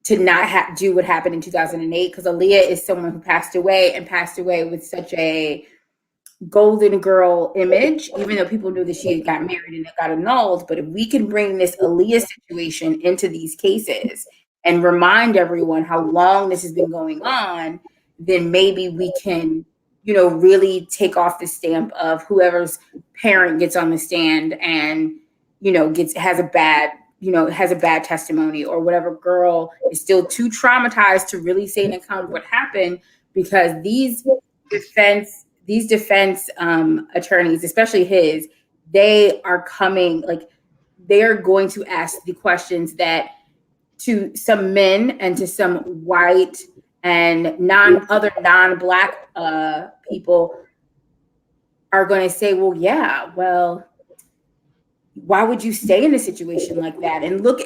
to not do what happened in 2008, because Aaliyah is someone who passed away with such a golden girl image, even though people knew that she had got married and it got annulled. But if we can bring this Aaliyah situation into these cases and remind everyone how long this has been going on, then maybe we can, really take off the stamp of whoever's parent gets on the stand and, has a bad testimony, or whatever girl is still too traumatized to really say an account of what happened, because these defense attorneys, especially his, they are coming, they are going to ask the questions that to some men and to some white and non-black people are going to say, well, why would you stay in a situation like that? And look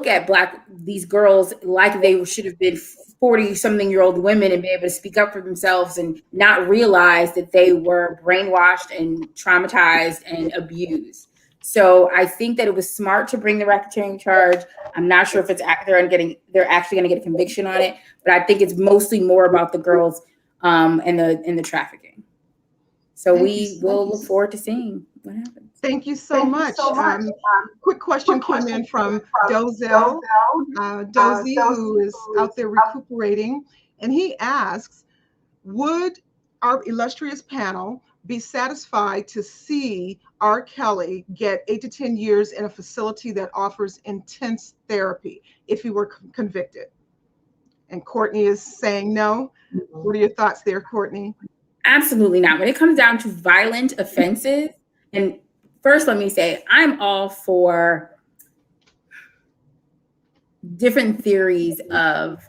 at these girls like they should have been 40-something-year-old women and be able to speak up for themselves and not realize that they were brainwashed and traumatized and abused. So I think that it was smart to bring the racketeering charge. I'm not sure if they're actually going to get a conviction on it, but I think it's mostly more about the girls and the trafficking. So we will look forward to seeing what happens. Thank you so much. Quick question came in from Dozie, who is out there recuperating, and he asks, would our illustrious panel be satisfied to see R. Kelly get 8 to 10 years in a facility that offers intense therapy if he were convicted? And Courtney is saying no. What are your thoughts there, Courtney? Absolutely not. When it comes down to violent offenses, and first let me say, I'm all for different theories of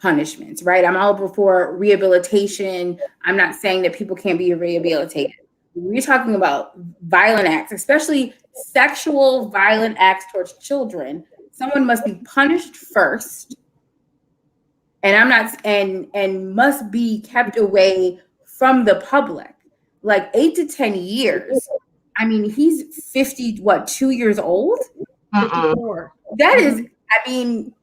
punishments, right? I'm all for rehabilitation. I'm not saying that people can't be rehabilitated. We're talking about violent acts, especially sexual violent acts towards children. Someone must be punished first, and must be kept away from the public. Like 8 to 10 years. I mean, he's 2 years old? 54. That is,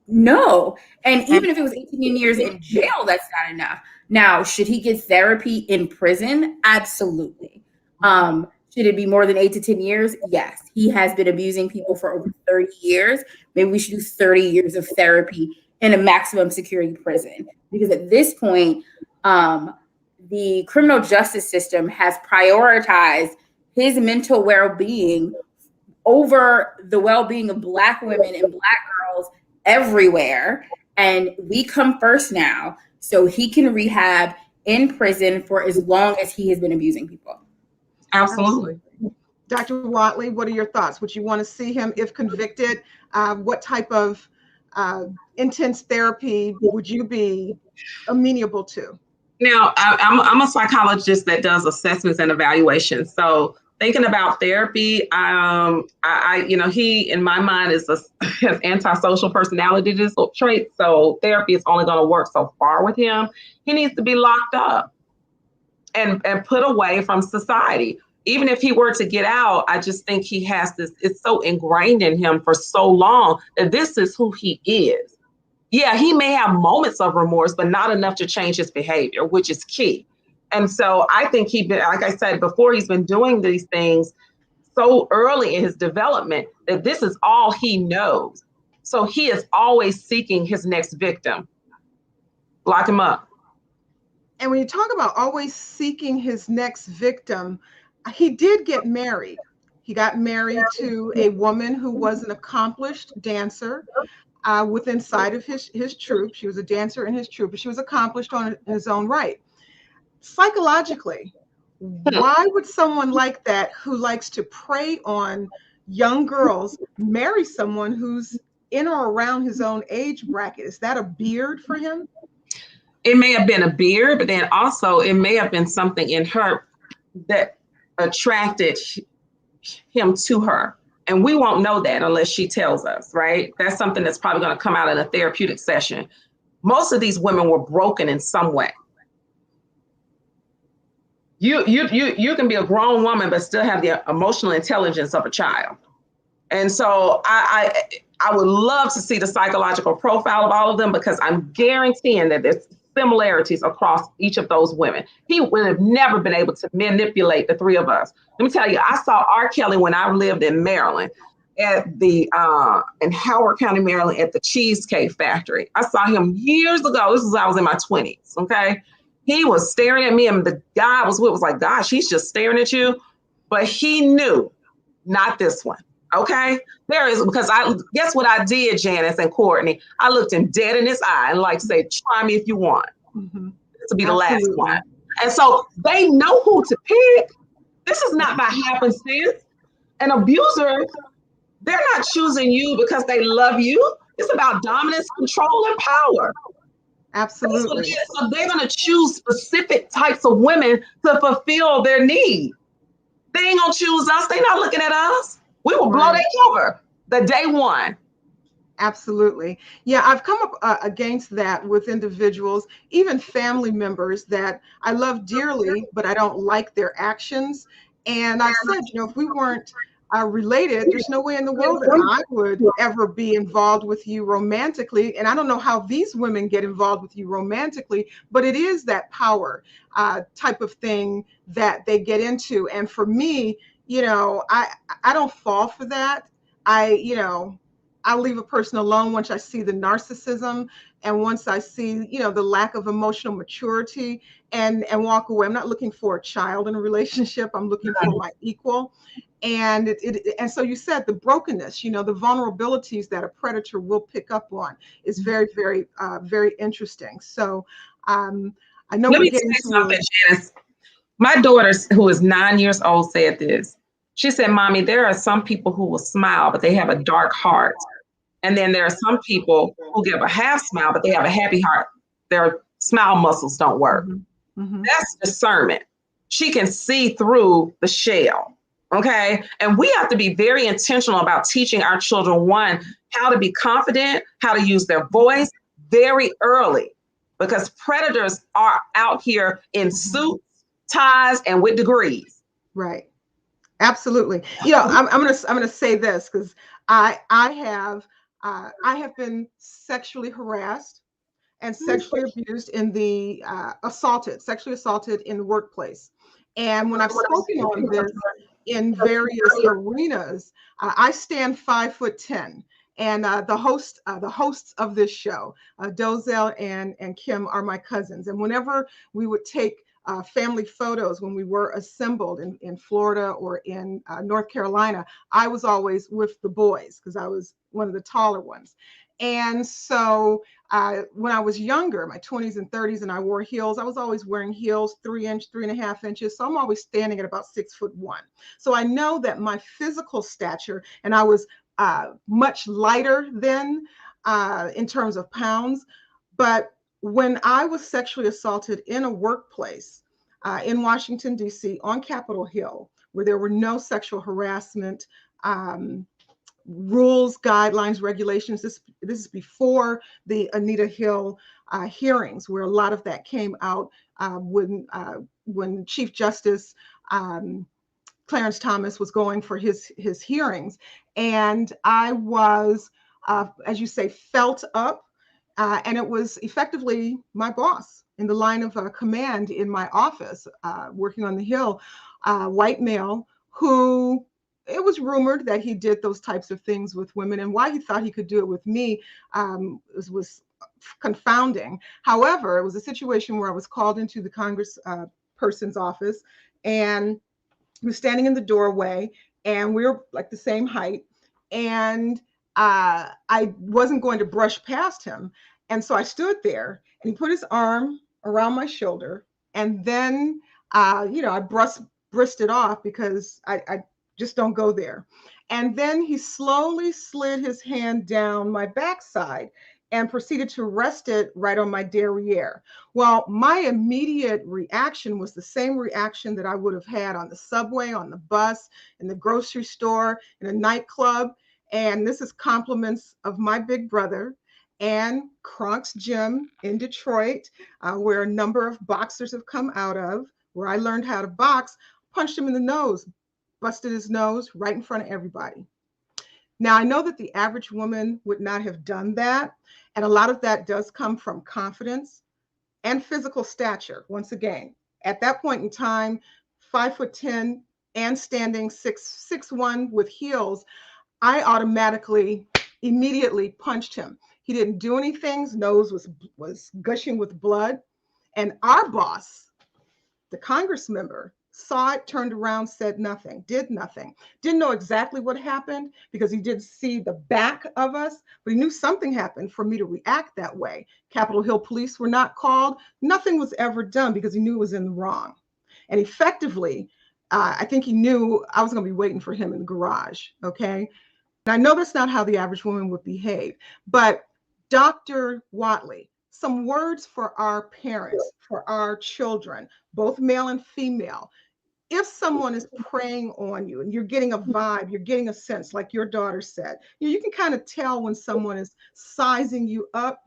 no. And even if it was 18 years in jail, that's not enough. Now, should he get therapy in prison? Absolutely. Should it be more than 8 to 10 years? Yes. He has been abusing people for over 30 years. Maybe we should do 30 years of therapy in a maximum security prison. Because at this point, the criminal justice system has prioritized his mental well-being over the well-being of Black women and Black girls everywhere. And we come first now, so he can rehab in prison for as long as he has been abusing people. Absolutely. Dr. Whatley, what are your thoughts? Would you want to see him, if convicted? What type of intense therapy would you be amenable to? Now, I'm a psychologist that does assessments and evaluations. So thinking about therapy, he, in my mind, has antisocial personality traits. So therapy is only going to work so far with him. He needs to be locked up and put away from society. Even if he were to get out, I just think he has this, it's so ingrained in him for so long that this is who he is. Yeah, he may have moments of remorse, but not enough to change his behavior, which is key. And so I think like I said before, he's been doing these things so early in his development that this is all he knows. So he is always seeking his next victim. Lock him up. And when you talk about always seeking his next victim, he did get married. He got married to a woman who was an accomplished dancer inside of his troupe. She was a dancer in his troupe, but she was accomplished on his own right. Psychologically, why would someone like that, who likes to prey on young girls, marry someone who's in or around his own age bracket? Is that a beard for him? It may have been a beard, but then also it may have been something in her that attracted him to her. And we won't know that unless she tells us, right? That's something that's probably going to come out in a therapeutic session. Most of these women were broken in some way. You can be a grown woman, but still have the emotional intelligence of a child. And so I would love to see the psychological profile of all of them, because I'm guaranteeing that there's similarities across each of those women. He would have never been able to manipulate the three of us. Let me tell you, I saw R. Kelly when I lived in Maryland at the in Howard County, Maryland, at the Cheesecake Factory. I saw him years ago. This was I was in my 20s. Okay, he was staring at me, and the guy I was with was like, "Gosh, he's just staring at you," but he knew, not this one. Okay, there is, because I guess what I did, Janice and Courtney, I looked him dead in his eye and like said, "Try me if you want." Mm-hmm. This will be the Absolutely. last one. And so they know who to pick. This is not by happenstance. An abuser, they're not choosing you because they love you. It's about dominance, control, and power. Absolutely. So they're going to choose specific types of women to fulfill their need. They ain't going to choose us. They're not looking at us. We will blow their cover the day one. Absolutely. Yeah, I've come up against that with individuals, even family members that I love dearly, but I don't like their actions. And I said, if we weren't related, there's no way in the world that I would ever be involved with you romantically. And I don't know how these women get involved with you romantically, but it is that power type of thing that they get into. And for me, I don't fall for that. I'll leave a person alone once I see the narcissism and once I see, the lack of emotional maturity and walk away. I'm not looking for a child in a relationship. I'm looking for my equal. And and so you said the brokenness, the vulnerabilities that a predator will pick up on is very, very, very interesting. So I know Let we're me getting say something, Janice. My daughter, who is 9 years old, said this. She said, "Mommy, there are some people who will smile, but they have a dark heart. And then there are some people who give a half smile, but they have a happy heart. Their smile muscles don't work." Mm-hmm. That's discernment. She can see through the shell. Okay. And we have to be very intentional about teaching our children, one, how to be confident, how to use their voice very early, because predators are out here in suits, ties, and with degrees. Right. Absolutely. I'm gonna say this because I have been sexually harassed and sexually abused in the sexually assaulted in the workplace. And when I've spoken on this in various arenas, I stand 5'10". And the hosts of this show, Dozie and Kim, are my cousins. And whenever we would take family photos when we were assembled in Florida or in North Carolina, I was always with the boys because I was one of the taller ones. And so when I was younger, my 20s and 30s, and I wore heels, I was always wearing heels, 3.5 inches. So I'm always standing at about 6'1". So I know that my physical stature, and I was much lighter then in terms of pounds. But when I was sexually assaulted in a workplace in Washington, D.C., on Capitol Hill, where there were no sexual harassment rules, guidelines, regulations. This is before the Anita Hill hearings, where a lot of that came out when Chief Justice Clarence Thomas was going for his hearings. And I was, as you say, felt up. And it was effectively my boss in the line of command in my office, working on the Hill, white male, who it was rumored that he did those types of things with women, and why he thought he could do it with me was confounding. However, it was a situation where I was called into the Congress person's office, and he was standing in the doorway, and we were like the same height, and I wasn't going to brush past him. And so I stood there, and he put his arm around my shoulder, and then I brushed it off because I just don't go there. And then he slowly slid his hand down my backside and proceeded to rest it right on my derriere. Well, my immediate reaction was the same reaction that I would have had on the subway, on the bus, in the grocery store, in a nightclub. And this is compliments of my big brother and Kronk's Gym in Detroit, where a number of boxers have come out of, where I learned how to box. Punched him in the nose, busted his nose right in front of everybody. Now, I know that the average woman would not have done that. And a lot of that does come from confidence. and physical stature. Once again, at that point in time, 5'10" and standing 6'1" with heels, I automatically, immediately punched him. He didn't do anything. His nose was gushing with blood. And our boss, the Congress member, saw it, turned around, said nothing, did nothing. Didn't know exactly what happened because he didn't see the back of us, but he knew something happened for me to react that way. Capitol Hill police were not called. Nothing was ever done because he knew it was in the wrong. And effectively, I think he knew I was going to be waiting for him in the garage, okay? And I know that's not how the average woman would behave, but Dr. Whatley, some words for our parents, for our children, both male and female. If someone is preying on you and you're getting a vibe, you're getting a sense, like your daughter said, you can kind of tell when someone is sizing you up.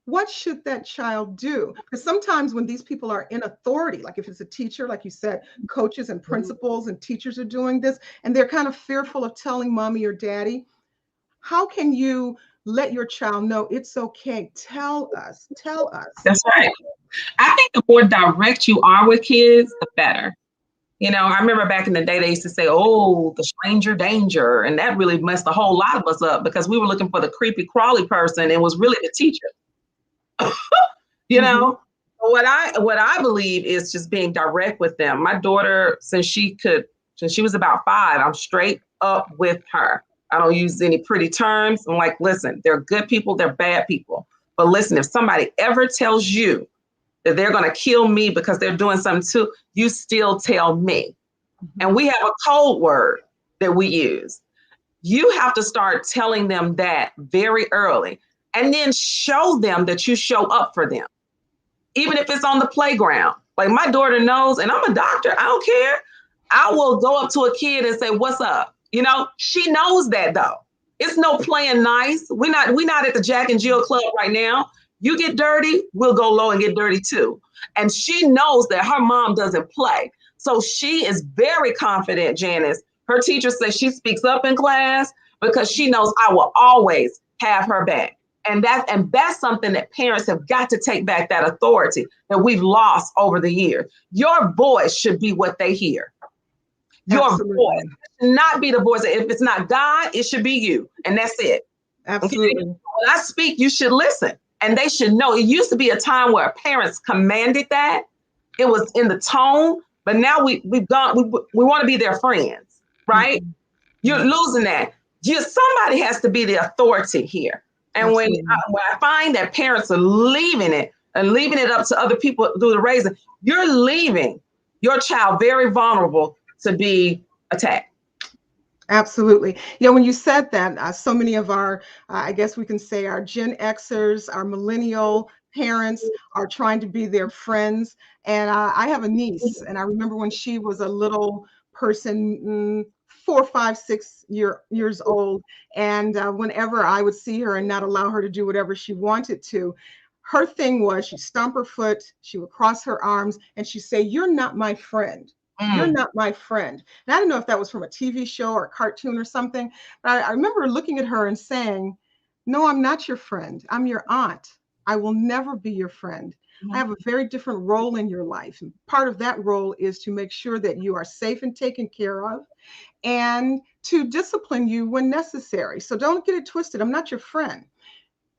What should that child do? Because sometimes when these people are in authority, like if it's a teacher, like you said, coaches and principals and teachers are doing this, and they're kind of fearful of telling mommy or daddy, how can you let your child know it's okay? Tell us. That's right. I think the more direct you are with kids, the better. You know, I remember back in the day, they used to say, oh, the stranger danger. And that really messed a whole lot of us up because we were looking for the creepy crawly person and it was really the teacher. You know, what I believe is just being direct with them. My daughter, since she was about 5, I'm straight up with her. I don't use any pretty terms. I'm like, listen, they're good people, they're bad people. But listen, if somebody ever tells you that they're going to kill me because they're doing something too, you still tell me. And we have a code word that we use. You have to start telling them that very early and then show them that you show up for them. Even if it's on the playground. Like my daughter knows, and I'm a doctor, I don't care. I will go up to a kid and say, what's up? You know, she knows that though. It's no playing nice. We're not at the Jack and Jill Club right now. You get dirty, we'll go low and get dirty too. And she knows that her mom doesn't play. So she is very confident, Janice. Her teacher says she speaks up in class because she knows I will always have her back. And that's something that parents have got to take back, that authority that we've lost over the years. Your voice should be what they hear. Your Absolutely. voice should not be the voice. If it's not God, it should be you. And that's it. Absolutely. Okay? When I speak, you should listen. And they should know. It used to be a time where parents commanded that. It was in the tone. But now we want to be their friends, right? You're losing that. Somebody has to be the authority here. And when I find that parents are leaving it and leaving it up to other people to do the raising, you're leaving your child very vulnerable to be attacked. Absolutely. You know, when you said that, so many of our, I guess we can say our Gen Xers, our millennial parents are trying to be their friends. And I have a niece, and I remember when she was a little person, 4, 5, 6 years old. And whenever I would see her and not allow her to do whatever she wanted to, her thing was she'd stomp her foot, she would cross her arms, and she'd say, "You're not my friend. You're not my friend." And I don't know if that was from a TV show or a cartoon or something, but I remember looking at her and saying, "No, I'm not your friend. I'm your aunt. I will never be your friend. I have a very different role in your life. And part of that role is to make sure that you are safe and taken care of and to discipline you when necessary. So don't get it twisted. I'm not your friend."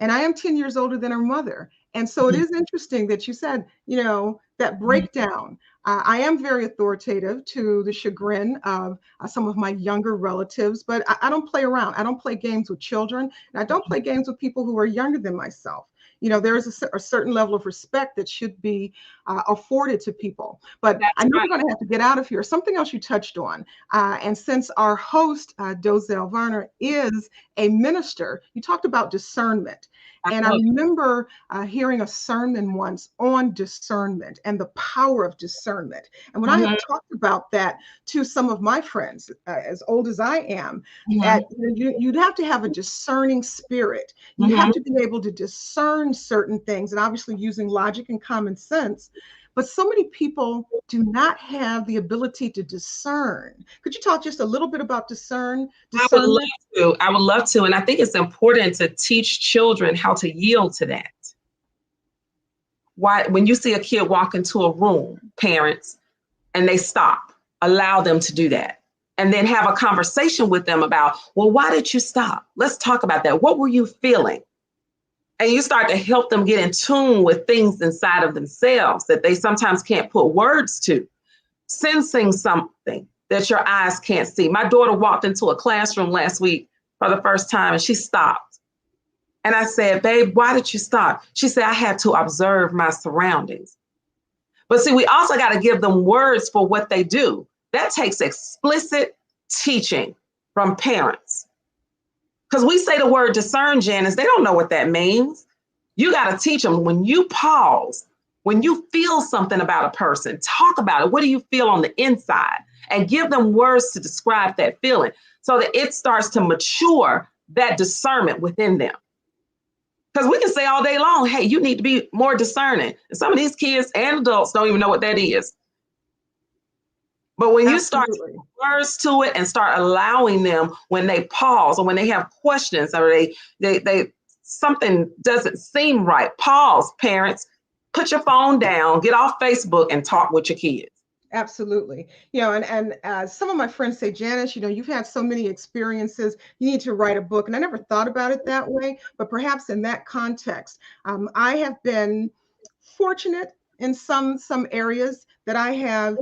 And I am 10 years older than her mother. And so it is interesting that you said, you know, that breakdown. I am very authoritative to the chagrin of some of my younger relatives, but I don't play around. I don't play games with children. And I don't play games with people who are younger than myself. You know, there is a certain level of respect that should be afforded to people. But I know we're going to have to get out of here. Something else you touched on. And since our host, Dozie Varner, is a minister, you talked about discernment. And I remember hearing a sermon once on discernment and the power of discernment. And when I have talked about that to some of my friends, as old as I am, that you'd have to have a discerning spirit. You have to be able to discern certain things, and obviously using logic and common sense. But so many people do not have the ability to discern. Could you talk just a little bit about discernment? I would love to. And I think it's important to teach children how to yield to that. why, when you see a kid walk into a room, parents, and they stop, allow them to do that. And then have a conversation with them about, well, why did you stop? Let's talk about that. What were you feeling? And you start to help them get in tune with things inside of themselves that they sometimes can't put words to. Sensing something that your eyes can't see. My daughter walked into a classroom last week for the first time and she stopped. And I said, babe, why did you stop? She said, I had to observe my surroundings. But see, we also got to give them words for what they do. That takes explicit teaching from parents. Because we say the word discern, Janice, they don't know what that means. You got to teach them when you pause, when you feel something about a person, talk about it. What do you feel on the inside? And give them words to describe that feeling so that it starts to mature that discernment within them. Because we can say all day long, hey, you need to be more discerning. And some of these kids and adults don't even know what that is. But when you start to put words to it and start allowing them when they pause or when they have questions or they something doesn't seem right, pause, parents, put your phone down, get off Facebook and talk with your kids. Absolutely. You know, and some of my friends say, Janice, you know, you've had so many experiences, you need to write a book. And I never thought about it that way, but perhaps in that context, I have been fortunate in some areas that I have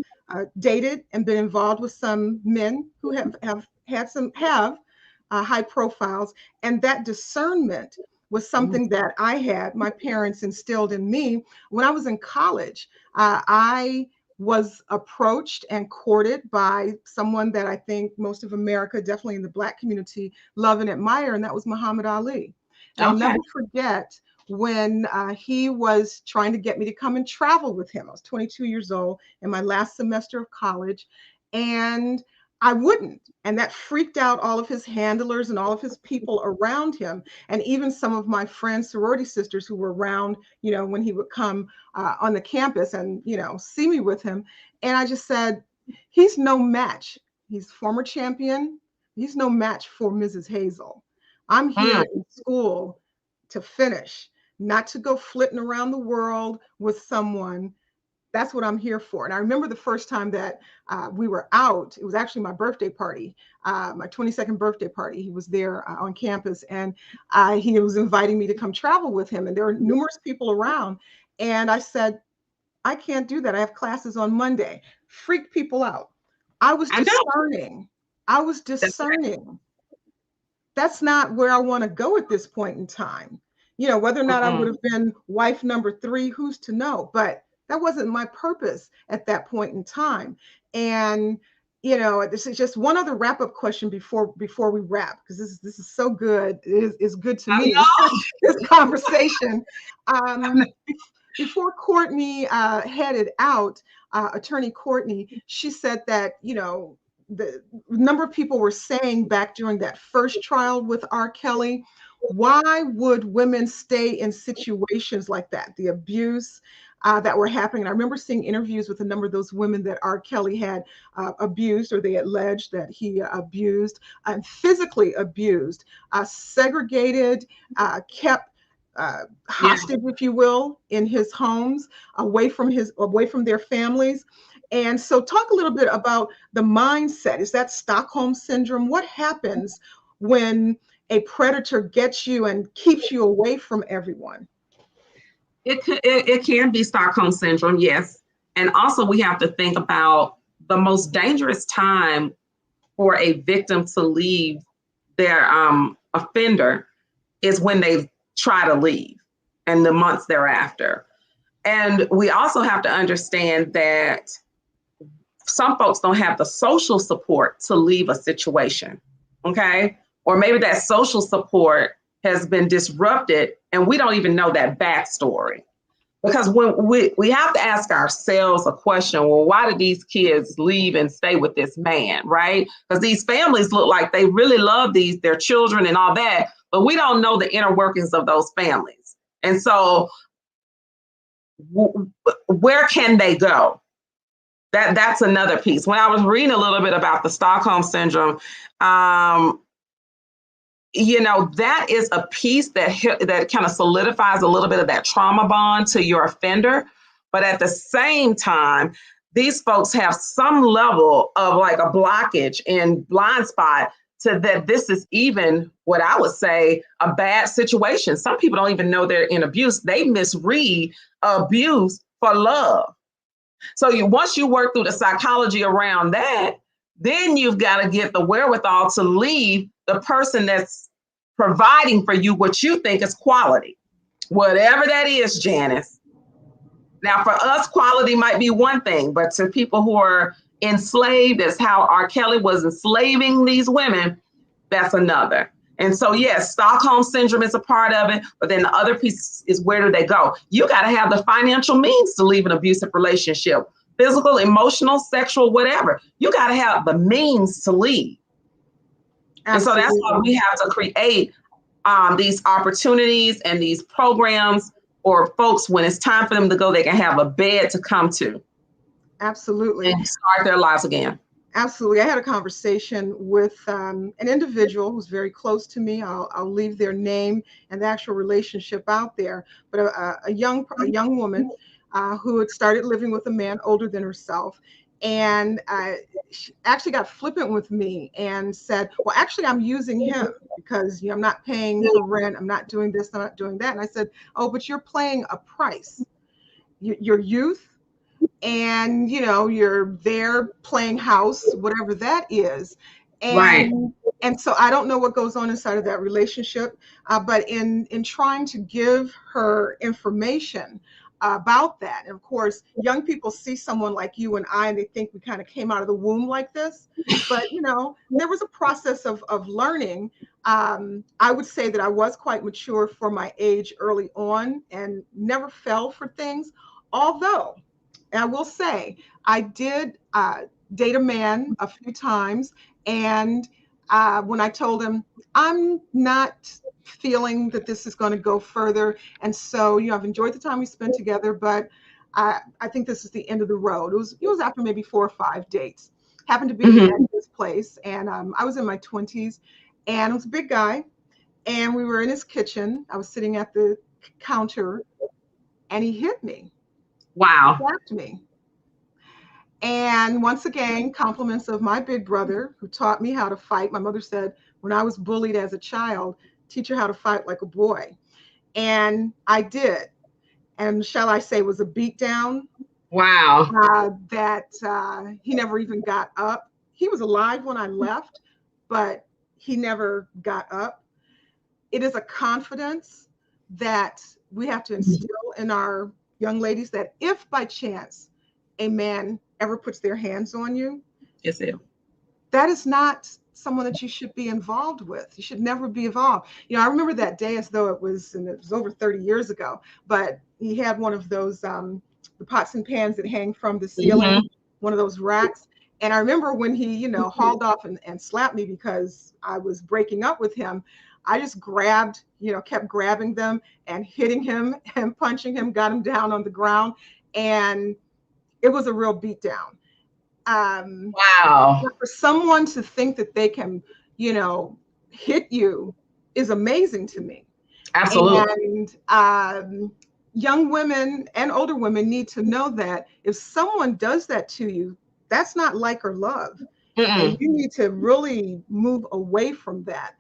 dated and been involved with some men who have had some high profiles, and that discernment was something that I had, my parents instilled in me. When I was in college, I was approached and courted by someone that I think most of America, definitely in the Black community, love and admire, and that was Muhammad Ali. And I'll never forget when he was trying to get me to come and travel with him. I was 22 years old in my last semester of college, and I wouldn't. And that freaked out all of his handlers and all of his people around him. And even some of my friends, sorority sisters who were around, you know, when he would come on the campus and, you know, see me with him. And I just said, he's no match. He's former champion. He's no match for Mrs. Hazel. I'm here in school to finish, not to go flitting around the world with someone. That's what I'm here for. And I remember the first time that we were out, it was actually my birthday party, my 22nd birthday party. He was there on campus, and he was inviting me to come travel with him. And there were numerous people around. And I said, I can't do that. I have classes on Monday. Freaked people out. I was discerning. I was discerning. That's not where I want to go at this point in time. You know, whether or not I would have been wife number 3, who's to know? But that wasn't my purpose at that point in time. And, you know, this is just one other wrap-up question before we wrap, because this is so good. It's good to me, this conversation. Before Courtney headed out, attorney Courtney, she said that, you know, the number of people were saying back during that first trial with R. Kelly, why would women stay in situations like that, the abuse that were happening? And I remember seeing interviews with a number of those women that R. Kelly had abused, or they alleged that he abused and physically abused, segregated, kept hostage, if you will, in his homes, away from their families. And so talk a little bit about the mindset. Is that Stockholm syndrome? What happens when a predator gets you and keeps you away from everyone? It can be Stockholm syndrome, yes. And also we have to think about the most dangerous time for a victim to leave their offender is when they try to leave and the months thereafter. And we also have to understand that some folks don't have the social support to leave a situation, okay? Or maybe that social support has been disrupted and we don't even know that backstory. Because when we have to ask ourselves a question, well, why did these kids leave and stay with this man, right? Because these families look like they really love their children and all that, but we don't know the inner workings of those families. And so where can they go? That's another piece. When I was reading a little bit about the Stockholm syndrome, you know, that is a piece that kind of solidifies a little bit of that trauma bond to your offender. But at the same time, these folks have some level of like a blockage and blind spot to that this is even what I would say a bad situation. Some people don't even know they're in abuse. They misread abuse for love. So once you work through the psychology around that, then you've got to get the wherewithal to leave the person that's providing for you what you think is quality, whatever that is, Janice. Now, for us, quality might be one thing, but to people who are enslaved, as how R. Kelly was enslaving these women, that's another. And so, yes, Stockholm syndrome is a part of it, but then the other piece is where do they go? You got to have the financial means to leave an abusive relationship, physical, emotional, sexual, whatever. You got to have the means to leave. Absolutely. And so that's why we have to create these opportunities and these programs, or folks, when it's time for them to go, they can have a bed to come to. Absolutely. And start their lives again. Absolutely. I had a conversation with an individual who's very close to me. I'll leave their name and the actual relationship out there, but a young woman who had started living with a man older than herself. And she actually got flippant with me and said, well, actually, I'm using him because I'm not paying for rent. I'm not doing this. I'm not doing that. And I said, oh, but you're paying a price. Your youth, and you're there playing house, whatever that is. And right. And so I don't know what goes on inside of that relationship, but in trying to give her information about that, and of course, young people see someone like you and I, and they think we kind of came out of the womb like this. But there was a process of learning. I would say that I was quite mature for my age early on, and never fell for things. Although I will say I did date a man a few times, and when I told him I'm not feeling that this is going to go further, and so I've enjoyed the time we spent together, but I think this is the end of the road. It was after maybe 4 or 5 dates. Happened to be at his place, and I was in my 20s, and it was a big guy, and we were in his kitchen. I was sitting at the counter, and he hit me. Wow. He slapped me. And once again, compliments of my big brother, who taught me how to fight. My mother said, when I was bullied as a child, teach her how to fight like a boy. And I did. And shall I say, was a beatdown. Wow. That he never even got up. He was alive when I left, but he never got up. It is a confidence that we have to instill in our young ladies, that if by chance a man ever puts their hands on you, yes, that is not someone that you should be involved with. You should never be involved. I remember that day as though it was over 30 years ago, but he had one of those, the pots and pans that hang from the ceiling, one of those racks. And I remember when he, hauled off and slapped me because I was breaking up with him, I just grabbed, kept grabbing them and hitting him and punching him, got him down on the ground. And it was a real beatdown. Wow. For someone to think that they can, hit you is amazing to me. Absolutely. And young women and older women need to know that if someone does that to you, that's not like or love. And you need to really move away from that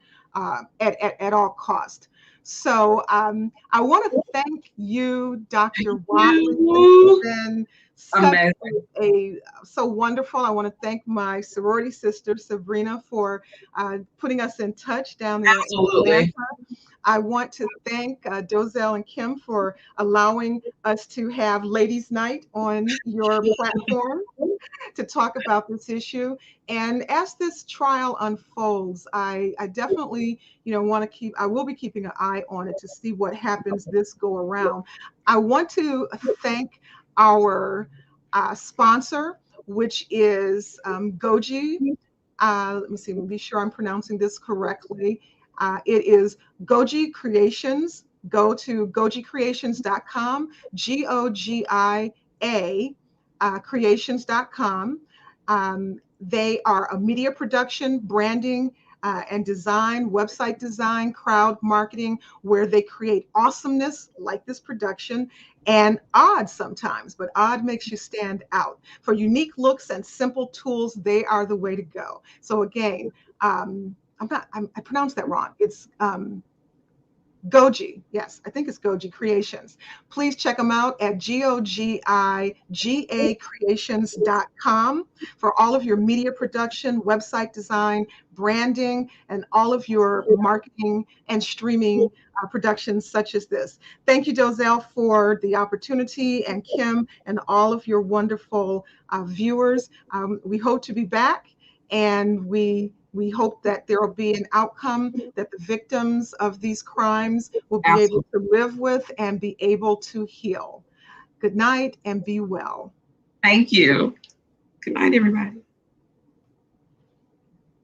at all cost. So I want to thank you, Dr. Whatley. It's been so wonderful. I want to thank my sorority sister, Sabrina, for putting us in touch down there in Atlanta. I want to thank Dozie and Kim for allowing us to have Ladies' Night on your platform to talk about this issue. And as this trial unfolds, I definitely, I will be keeping an eye on it to see what happens this go around. I want to thank our sponsor, which is Goji. Let me see, let me be sure I'm pronouncing this correctly. It is Goji Creations. Go to gojicreations.com, GOGIA creations.com. They are a media production, branding, and design, website design, crowd marketing, where they create awesomeness like this production, and odd sometimes, but odd makes you stand out. For unique looks and simple tools, they are the way to go. So again, I pronounced that wrong. It's Goji. Yes, I think it's Goji Creations. Please check them out at GOGIGA-creations.com for all of your media production, website design, branding, and all of your marketing and streaming productions such as this. Thank you, Dozie, for the opportunity, and Kim and all of your wonderful viewers. We hope to be back, and we hope that there will be an outcome that the victims of these crimes will be able to live with and be able to heal. Good night and be well. Thank you. Good night, everybody.